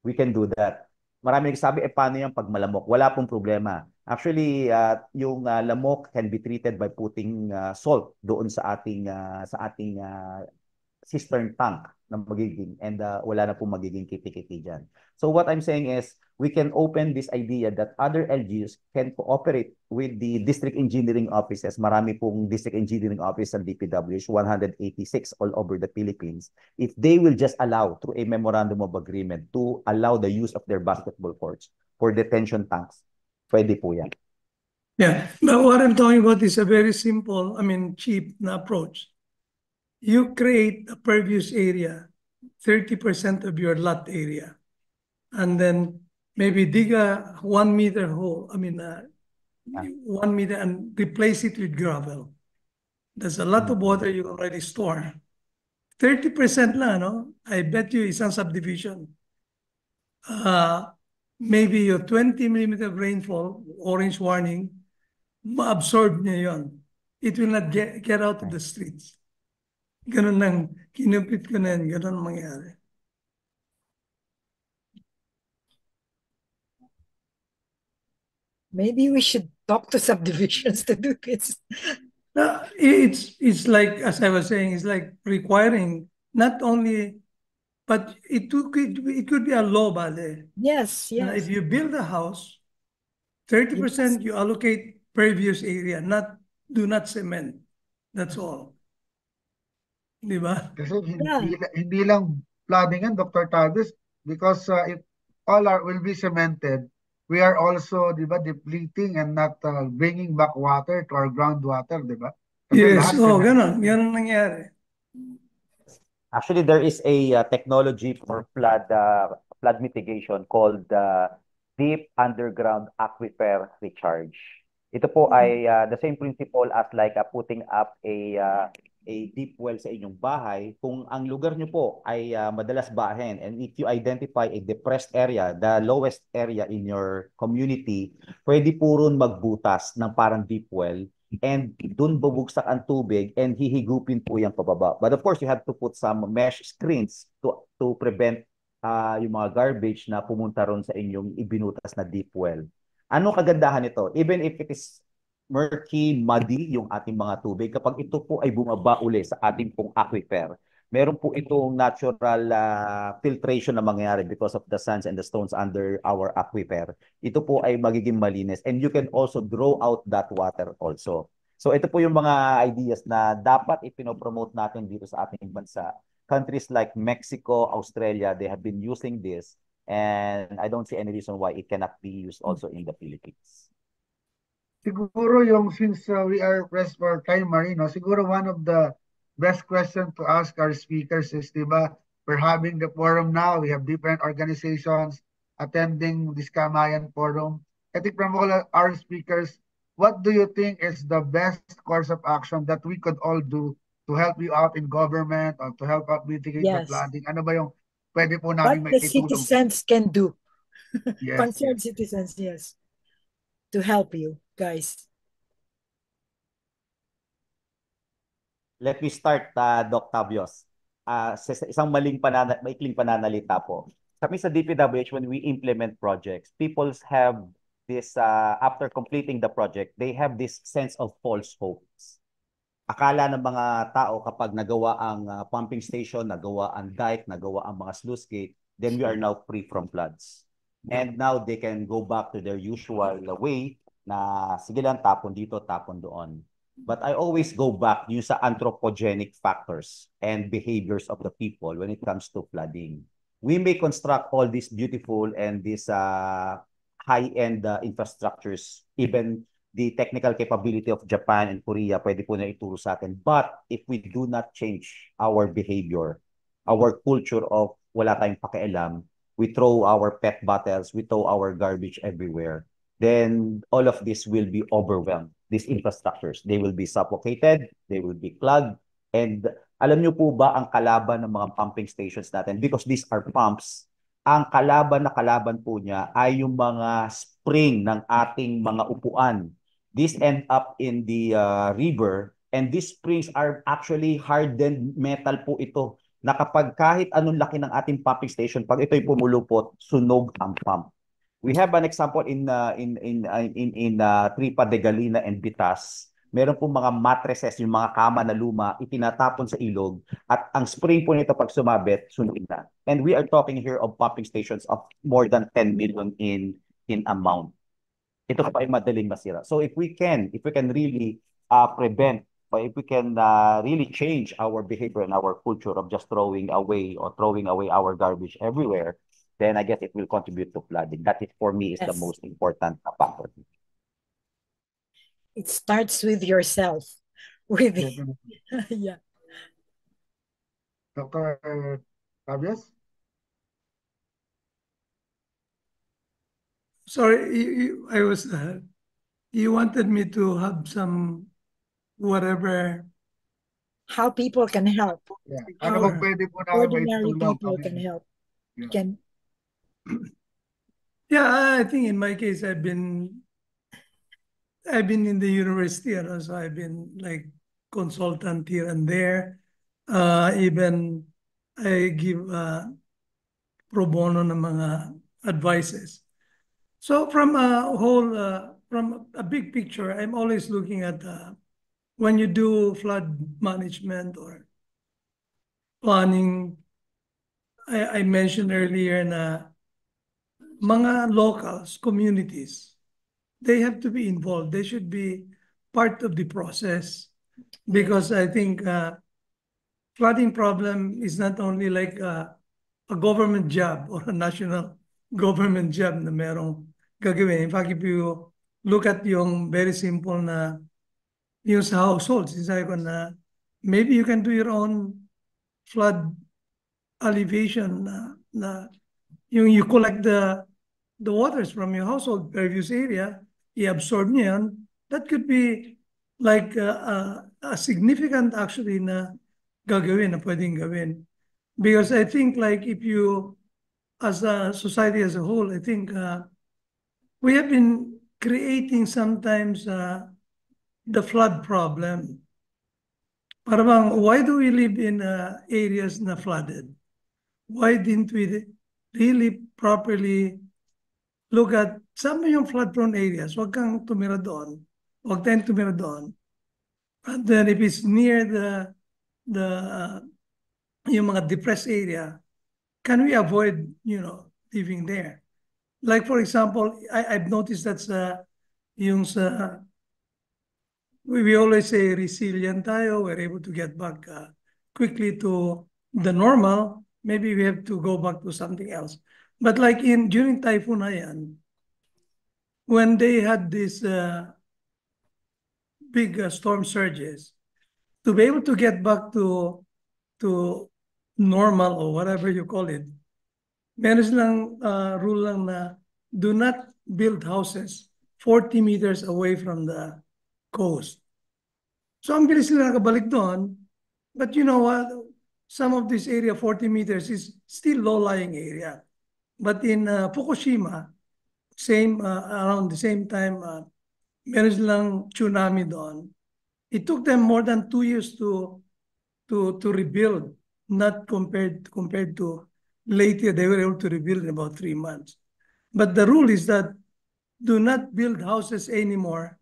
We can do that. Marami nagsabi, paano yan pag malamok? Wala pong problema. Actually, yung lamok can be treated by putting salt doon sa ating cistern tank na magiging, and wala na po magiging kiti-kiti dyan. So what I'm saying is, we can open this idea that other LGUs can cooperate with the district engineering offices. Marami pong district engineering office sa DPWH, 186 all over the Philippines. If they will just allow, through a memorandum of agreement, to allow the use of their basketball courts for detention tanks, pwede po yan. Yeah, but what I'm talking about is a very simple, cheap na approach. You create a pervious area, 30% of your lot area, and then maybe dig a 1 meter hole, 1 meter, and replace it with gravel. There's a lot of water you can already store. 30% lang, no? I bet you isang subdivision. Maybe your 20 millimeter rainfall, orange warning, ma-absorb niya yon. It will not get out of the streets. Ganun lang, kinupit ko na yan, ganun mangyari. Maybe we should talk to subdivisions to do this. It's like, as I was saying, it's like requiring not only, but it could be a law, Bale. Yes, Now, yes. if you build a house, 30% you allocate pervious area, do not cement. That's all. Di ba? Kasi Yeah. hindi lang flooding yan, Dr. Tavis, because if all will be cemented, we are also, di ba, depleting and not bringing back water to our groundwater, di ba? Kasi Yes, lahat oh, cement. ganun. Ganun nangyari. Actually, there is a technology for flood mitigation called deep underground aquifer recharge. Ito po ay the same principle as like putting up a deep well sa inyong bahay. Kung ang lugar nyo po ay madalas bahin, and if you identify a depressed area, the lowest area in your community, pwede po ron magbutas ng parang deep well, and dun bubugsak ang tubig and hihigupin po yung pababa. But of course, you have to put some mesh screens to prevent yung mga garbage na pumunta ron sa inyong ibinutas na deep well. Ano kagandahan nito? Even if it is murky, muddy yung ating mga tubig, kapag ito po ay bumaba uli sa ating pong aquifer, meron po itong natural filtration na mangyayari because of the sands and the stones under our aquifer. Ito po ay magiging malinis, and you can also draw out that water also. So ito po yung mga ideas na dapat ipinopromote natin dito sa ating bansa. Countries like Mexico, Australia, they have been using this, and I don't see any reason why it cannot be used also in the Philippines. Siguro since we are pressed for time, Marino, siguro one of the best questions to ask our speakers is, di ba, we're having the forum now, we have different organizations attending this Kamayan Forum. I think from all our speakers, what do you think is the best course of action that we could all do to help you out in government or to help out mitigate the Yes. flooding? Ano ba yung pwede po What namin the maitulong? citizens can do. Yes, Concerned yes. citizens, yes. To help you guys. Let me start, Doc Tavios. Sa isang maikling pananalita po. Kami sa DPWH, when we implement projects, people have this, after completing the project, they have this sense of false hopes. Akala ng mga tao kapag nagawa ang pumping station, nagawa ang dike, nagawa ang mga sluice gate, then we are now free from floods. And now they can go back to their usual way na sige lang, tapon dito, tapon doon. But I always go back yung sa anthropogenic factors and behaviors of the people when it comes to flooding. We may construct all these beautiful and these high-end infrastructures, even the technical capability of Japan and Korea, pwede po na ituro sa atin. But if we do not change our behavior, our culture of wala tayong pakialam, we throw our pet bottles, we throw our garbage everywhere, then all of this will be overwhelmed. These infrastructures, they will be suffocated, they will be clogged, and alam nyo po ba ang kalaban ng mga pumping stations natin? Because these are pumps, ang kalaban na kalaban po niya ay yung mga spring ng ating mga upuan. These end up in the river, and these springs are actually hardened metal po ito, na kapag kahit anong laki ng ating pumping station, pag ito'y pumulupot, sunog ang pump. We have an example in Tripa de Galina and Bitas. Meron po mga mattresses, yung mga kama na luma, itinatapon sa ilog, at ang spring po nito pag sumabit, sunog na. And we are talking here of pumping stations of more than 10 million in amount. Ito pa ay madaling masira. So if we can really prevent, or if we can really change our behavior and our culture of just throwing away our garbage everywhere, then I guess it will contribute to flooding. That is, for me, is the Yes. most important factor. It starts with yourself. With it. Yeah. Dr. Tavios? Sorry, you wanted me to have some whatever. How people can help. Yeah. Ano How bang pwede po namin Ordinary maitulong? people can help. Yeah. Can Yeah, I think in my case, I've been in the university, and so I've been like consultant here and there. Even I give pro bono ng mga advices. So from a big picture, I'm always looking at when you do flood management or planning. I mentioned earlier na mga locals, communities, they have to be involved. They should be part of the process, because I think flooding problem is not only like a government job or a national government job na merong gagawin. In fact, if you look at yung very simple na yung sa households, sinasabi ko na maybe you can do your own flood alleviation na yung you collect the waters from your household previous area, i-absorb niyo yan. That could be like a significant actually na gagawin, na pwedeng gawin. Because I think like if you, as a society as a whole, I think we have been creating sometimes the flood problem. Parang, why do we live in areas na flooded? Why didn't we really properly look at some yung flood-prone areas? Huwag kang tumira doon. Huwag tayong tumira doon. And then if it's near yung mga depressed area, can we avoid, living there? Like for example, I've noticed that yung sa we always say resilient tayo, we're able to get back quickly to the normal. Maybe we have to go back to something else. But like during Typhoon Haiyan, when they had these big storm surges, to be able to get back to normal or whatever you call it, meron silang rule lang na do not build houses 40 meters away from the coast. So ang bilis nila nakabalik doon. But you know what? Some of this area, 40 meters, is still low-lying area. But in Fukushima, around the same time, meron silang tsunami doon. It took them more than 2 years to rebuild, not compared to later, they were able to rebuild in about 3 months. But the rule is that do not build houses anymore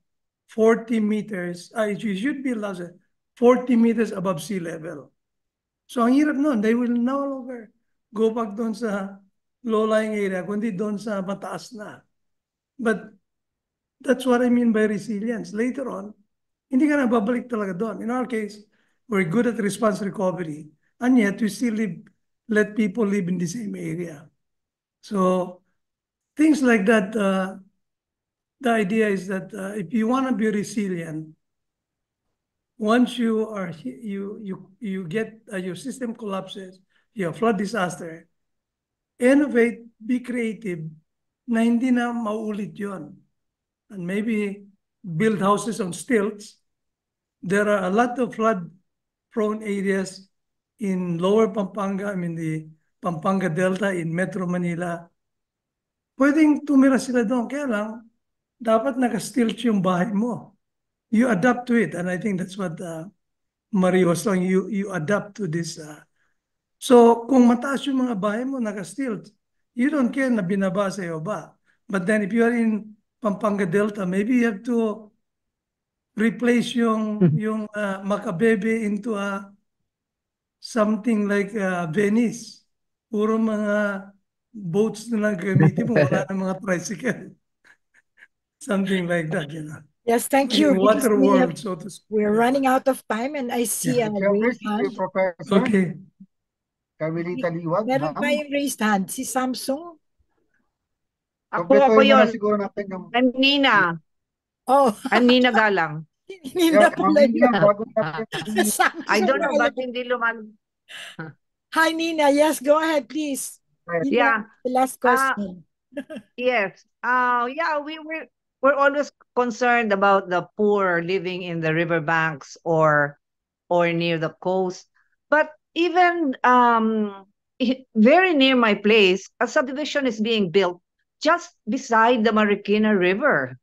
40 meters, you should build houses 40 meters above sea level. So ang hirap nun, they will no longer go back doon sa low-lying area, kundi doon sa mataas na. But that's what I mean by resilience. Later on, hindi ka na babalik talaga doon. In our case, we're good at response recovery, and yet we still let people live in the same area. So things like that, the idea is that if you want to be resilient, once you get your system collapses, you have flood disaster, innovate, be creative, na hindi na maulit yun. And maybe build houses on stilts. There are a lot of flood-prone areas in Lower Pampanga, I mean the Pampanga Delta in Metro Manila. Pwedeng tumira sila doon, kaya lang, dapat naka-stilt yung bahay mo. You adapt to it, and I think that's what Marie was saying, you adapt to this. So kung mataas yung mga bahay mo, naka-stilt, you don't care na binaba sa'yo ba. But then if you are in Pampanga Delta, maybe you have to replace yung Macabebe into something like Venice. Puro mga boats na lang gamitin mo, wala na mga tricycle. Something like that, you know. Yes, thank you. Water world, so to speak. We're running out of time, and I see a raised hand. Professor. Okay. Carmelita Liwag, Meron ma'am. pa yung raised hand. Si Samsung. Ako Kompletuhin mo yun. na siguro natin yung... I'm Nina. Oh, I'm Nina Galang. Nina pala yun. bago natin. Samsung I don't know pala. ba't hindi Hi, Nina. Yes, go ahead, please. Yeah. The last question. Yes. Yeah, we're always concerned about the poor living in the riverbanks or near the coast. But even very near my place, a subdivision is being built just beside the Marikina River.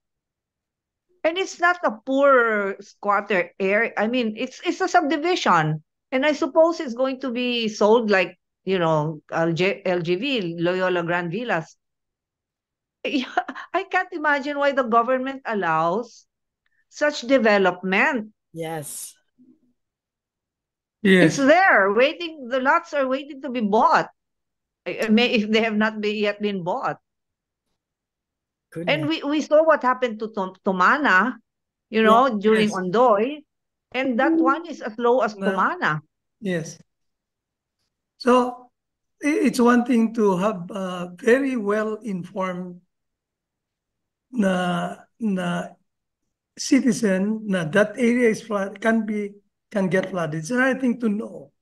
And it's not a poor squatter area. I mean, it's a subdivision. And I suppose it's going to be sold like, LGV, Loyola Grand Villas. I can't imagine why the government allows such development. Yes. Yes. It's there, waiting. The lots are waiting to be bought. If they have not yet been bought. And we saw what happened to Tumana, during Yes. Ondoy. And that one is as low as Tumana. Yes. So it's one thing to have a very well-informed na citizen na that area is can get flooded. It's another thing to know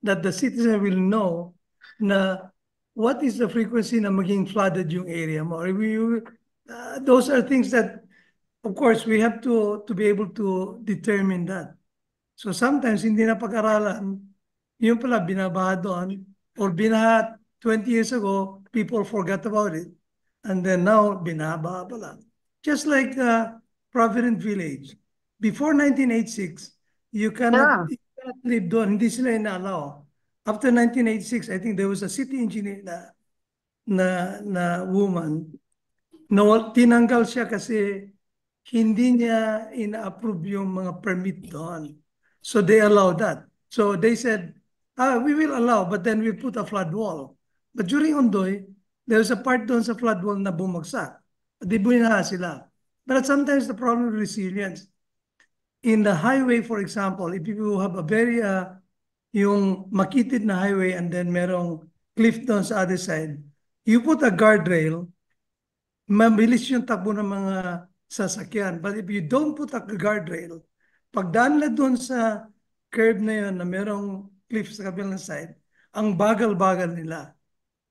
that the citizen will know na what is the frequency na maging flooded yung area mo. Those are things that, of course, we have to be able to determine that. So sometimes hindi na pag-aralan, yung pala binabaha doon, or binaha 20 years ago, people forgot about it. And then now, binabaha pala. Just like Provident Village. Before 1986, you cannot live doon. Hindi sila ina-allow. After 1986, I think there was a city engineer na woman. No, tinanggal siya kasi hindi niya ina-approve yung mga permit doon. So they allowed that. So they said, we will allow, but then we put a flood wall. But during Ondoy, there was a part doon sa flood wall na bumagsak. Di buhay sila. But sometimes the problem of resilience. In the highway, for example, if you have a very, yung makitid na highway and then merong cliff doon sa other side, you put a guardrail, mabilis yung takbo ng mga sasakyan. But if you don't put a guardrail, pagdaan na doon sa curve na yun na merong cliff sa kabilang side, ang bagal-bagal nila.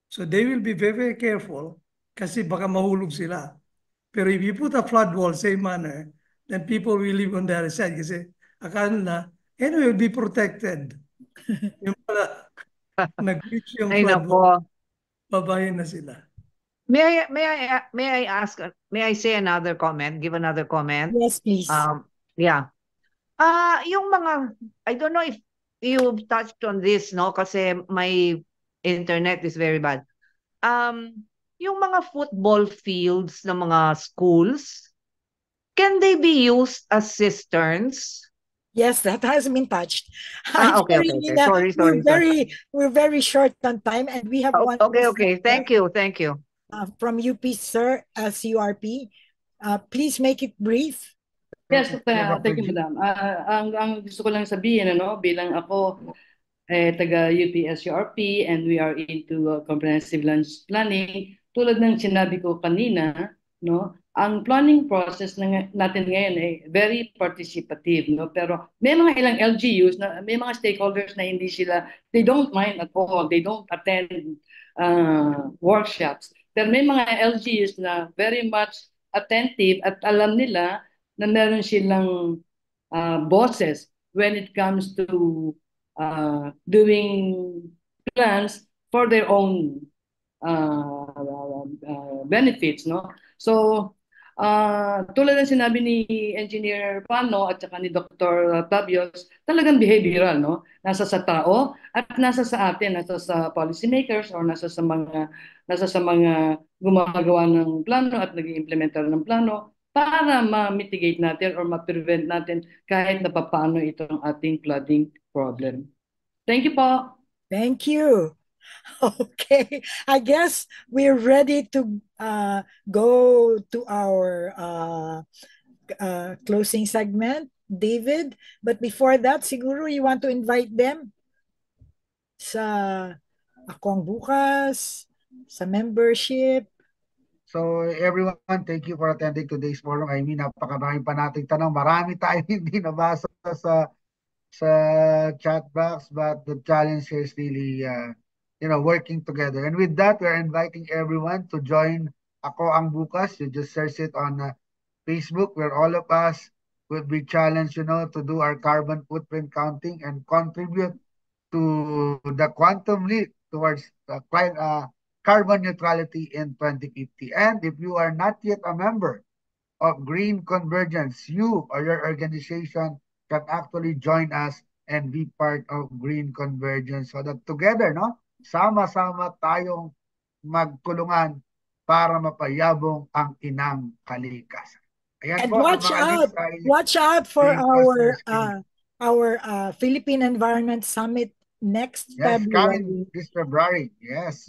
So they will be very, very careful kasi baka mahulog sila. Pero if you put a flood wall, same manner, then people will live on the other side kasi akala na, anyway, will be protected. Yung pala, nag-reach yung flood wall, babayin na sila. May I ask? May I say another comment? Give another comment? Yes, please. Yeah. Yung mga, I don't know if you've touched on this, no? Kasi my internet is very bad. Yung mga football fields ng mga schools, can they be used as cisterns? Yes, that has been touched. Okay. Sorry. We're very short on time, and we have one. Okay. Thank you. From UP, sir, SURP. Please make it brief. Yes, thank you, madam. Ang gusto ko lang sabihin, bilang ako taga UP SURP and we are into comprehensive land planning, tulad ng sinabi ko kanina, ang planning process natin ngayon ay very participative, pero may mga ilang LGUs na may mga stakeholders na hindi sila, they don't mind at all, they don't attend workshops. Pero may mga LGUs na very much attentive at alam nila na meron silang bosses when it comes to doing plans for their own benefits, So, tulad ng sinabi ni Engineer Pano at saka ni Dr. Tabios, talagang behavioral, Nasa sa tao at nasa sa atin, nasa sa policymakers or nasa sa mga gumagawa ng plano at nag-implementa ng plano para ma-mitigate natin or ma-prevent natin kahit na paano itong ating flooding problem. Thank you po. Thank you. Okay, I guess we're ready to go to our closing segment, David. But before that, siguro you want to invite them sa Ako Ang Bukas, sa membership. So everyone, thank you for attending today's forum. I mean, napakarami pa nating tanong. Marami tayong hindi nabasa sa chat box, but the challenge here is really working together. And with that, we're inviting everyone to join Ako Ang Bukas. You just search it on Facebook, where all of us will be challenged, to do our carbon footprint counting and contribute to the quantum leap towards carbon neutrality in 2050. And if you are not yet a member of Green Convergence, you or your organization can actually join us and be part of Green Convergence so that together, sama-sama tayong magtulungan para mapayabong ang inang kalikasan. Ayan And po, watch out for our Philippine Environment Summit next February. Coming this February. Yes.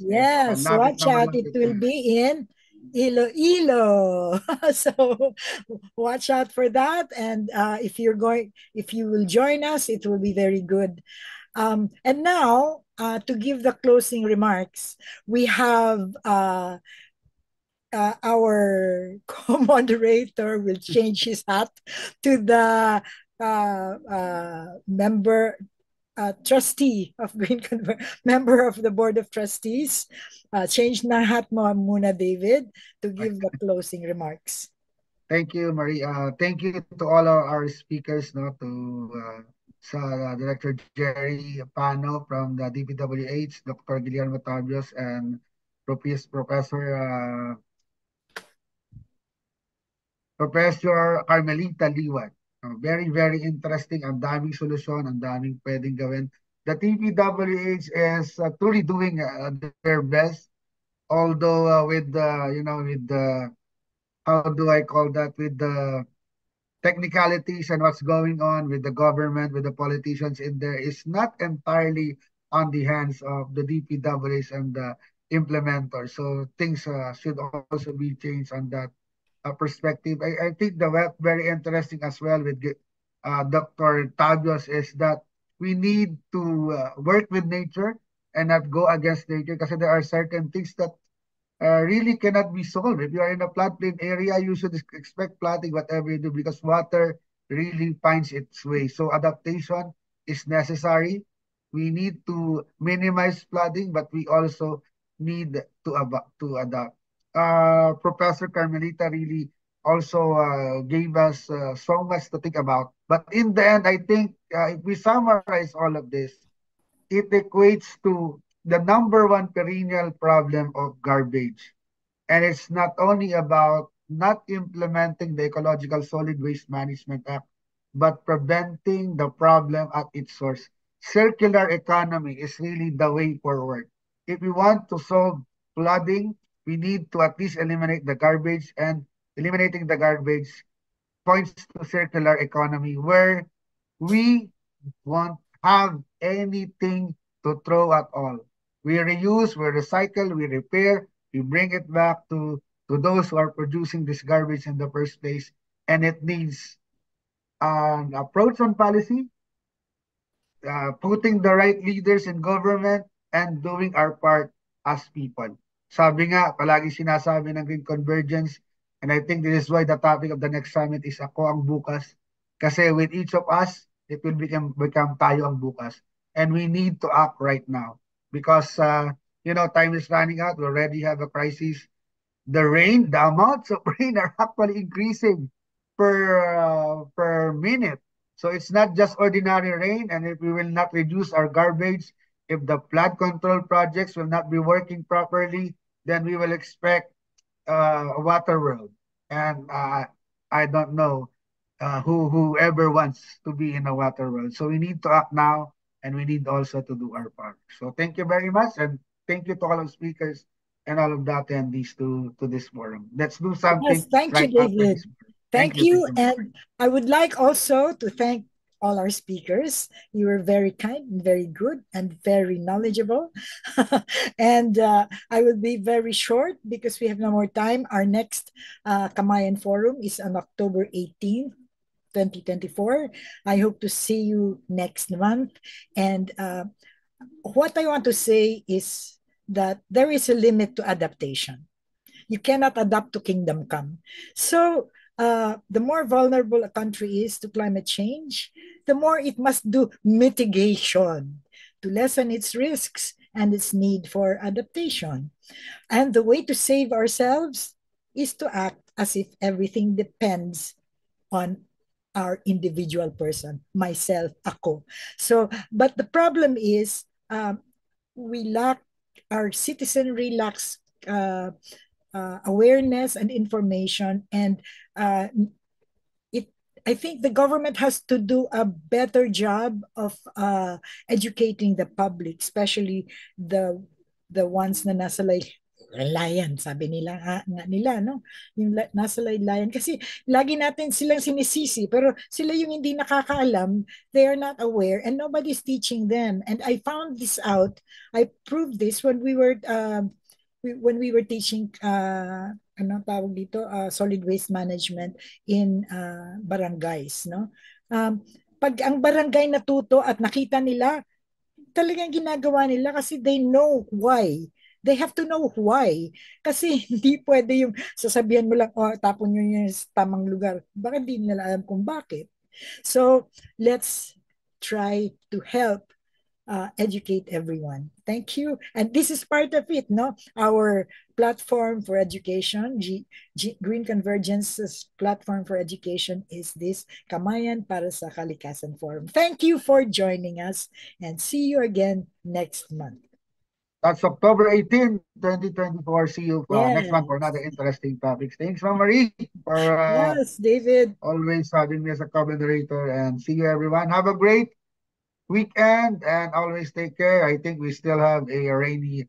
Watch out. It will be in Iloilo. So watch out for that. And if you will join us, it will be very good. And now, to give the closing remarks, we have our co-moderator will change his hat to the trustee of member of the Board of Trustees. Change na hat mo muna, David, to give the closing remarks. Thank you, Marie. Thank you to all our speakers, no, to Director Jerry Pano from the DPWH, Dr. Guillermo Tabios, and Professor Carmelita Liwan. Very, very interesting. Ang daming solusyon, ang daming pwedeng gawin. The DPWH is truly doing their best, although with the how do I call that, with the technicalities and what's going on with the government, with the politicians in there, is not entirely on the hands of the DPWH and the implementers. So things should also be changed on that perspective. I think the very interesting as well with Dr. Tabios is that we need to work with nature and not go against nature, because there are certain things that really cannot be solved. If you are in a floodplain area, you should expect flooding whatever you do, because water really finds its way. So adaptation is necessary. We need to minimize flooding, but we also need to adapt. Professor Carmelita really also gave us so much to think about. But in the end, I think if we summarize all of this, it equates to the number one perennial problem of garbage. And it's not only about not implementing the Ecological Solid Waste Management Act, but preventing the problem at its source. Circular economy is really the way forward. If we want to solve flooding, we need to at least eliminate the garbage, and eliminating the garbage points to circular economy, where we won't have anything to throw at all. We reuse, we recycle, we repair, we bring it back to those who are producing this garbage in the first place. And it needs an approach on policy, putting the right leaders in government, and doing our part as people. Sabi nga, palagi sinasabi ng Green Convergence, and I think this is why the topic of the next summit is Ako ang Bukas. Kasi with each of us, it will become tayo ang bukas. And we need to act right now. Because, time is running out. We already have a crisis. The amounts of rain are actually increasing per minute. So it's not just ordinary rain. And if we will not reduce our garbage, if the flood control projects will not be working properly, then we will expect a water world. And I don't know whoever wants to be in a water world. So we need to act now, and we need also to do our part. So thank you very much, and thank you to all of speakers and all of the attendees to this forum. Let's do something. Yes, thank you, David. Thank you. And I would like also to thank all our speakers. You were very kind and very good and very knowledgeable. And I will be very short because we have no more time. Our next Kamayan Forum is on October 18th. 2024. I hope to see you next month. And what I want to say is that there is a limit to adaptation. You cannot adapt to kingdom come. So the more vulnerable a country is to climate change, the more it must do mitigation to lessen its risks and its need for adaptation. And the way to save ourselves is to act as if everything depends on our individual person, myself, ako. So, but the problem is our citizenry lacks awareness and information, and I think the government has to do a better job of educating the public, especially the ones na nasa laylayan, sabi nila no? Yung nasa laylayan. Kasi lagi natin silang sinisisi, pero sila yung hindi nakakaalam, they are not aware, and nobody's teaching them. And I found this out, I proved this when we were teaching tawag dito, solid waste management in barangays, no? Pag ang barangay natuto at nakita nila talagang ginagawa nila kasi they know why. They have to know why. Kasi hindi pwede yung sasabihan mo lang, oh, tapon nyo yung tamang lugar. Bakit hindi nila alam kung bakit? So, let's try to help educate everyone. Thank you. And this is part of it, no? Our platform for education, Green Convergence's platform for education is this Kamayan para sa Kalikasan Forum. Thank you for joining us and see you again next month. That's October 18, 2024. See you next month for another interesting topics. Thanks, Ma'am Marie, for yes, David. Always having me as a co-moderator. And see you, everyone. Have a great weekend and always take care. I think we still have a rainy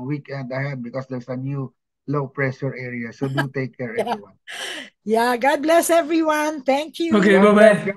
weekend ahead because there's a new low pressure area. So do take care, everyone. Yeah, God bless everyone. Thank you. Okay, bye-bye.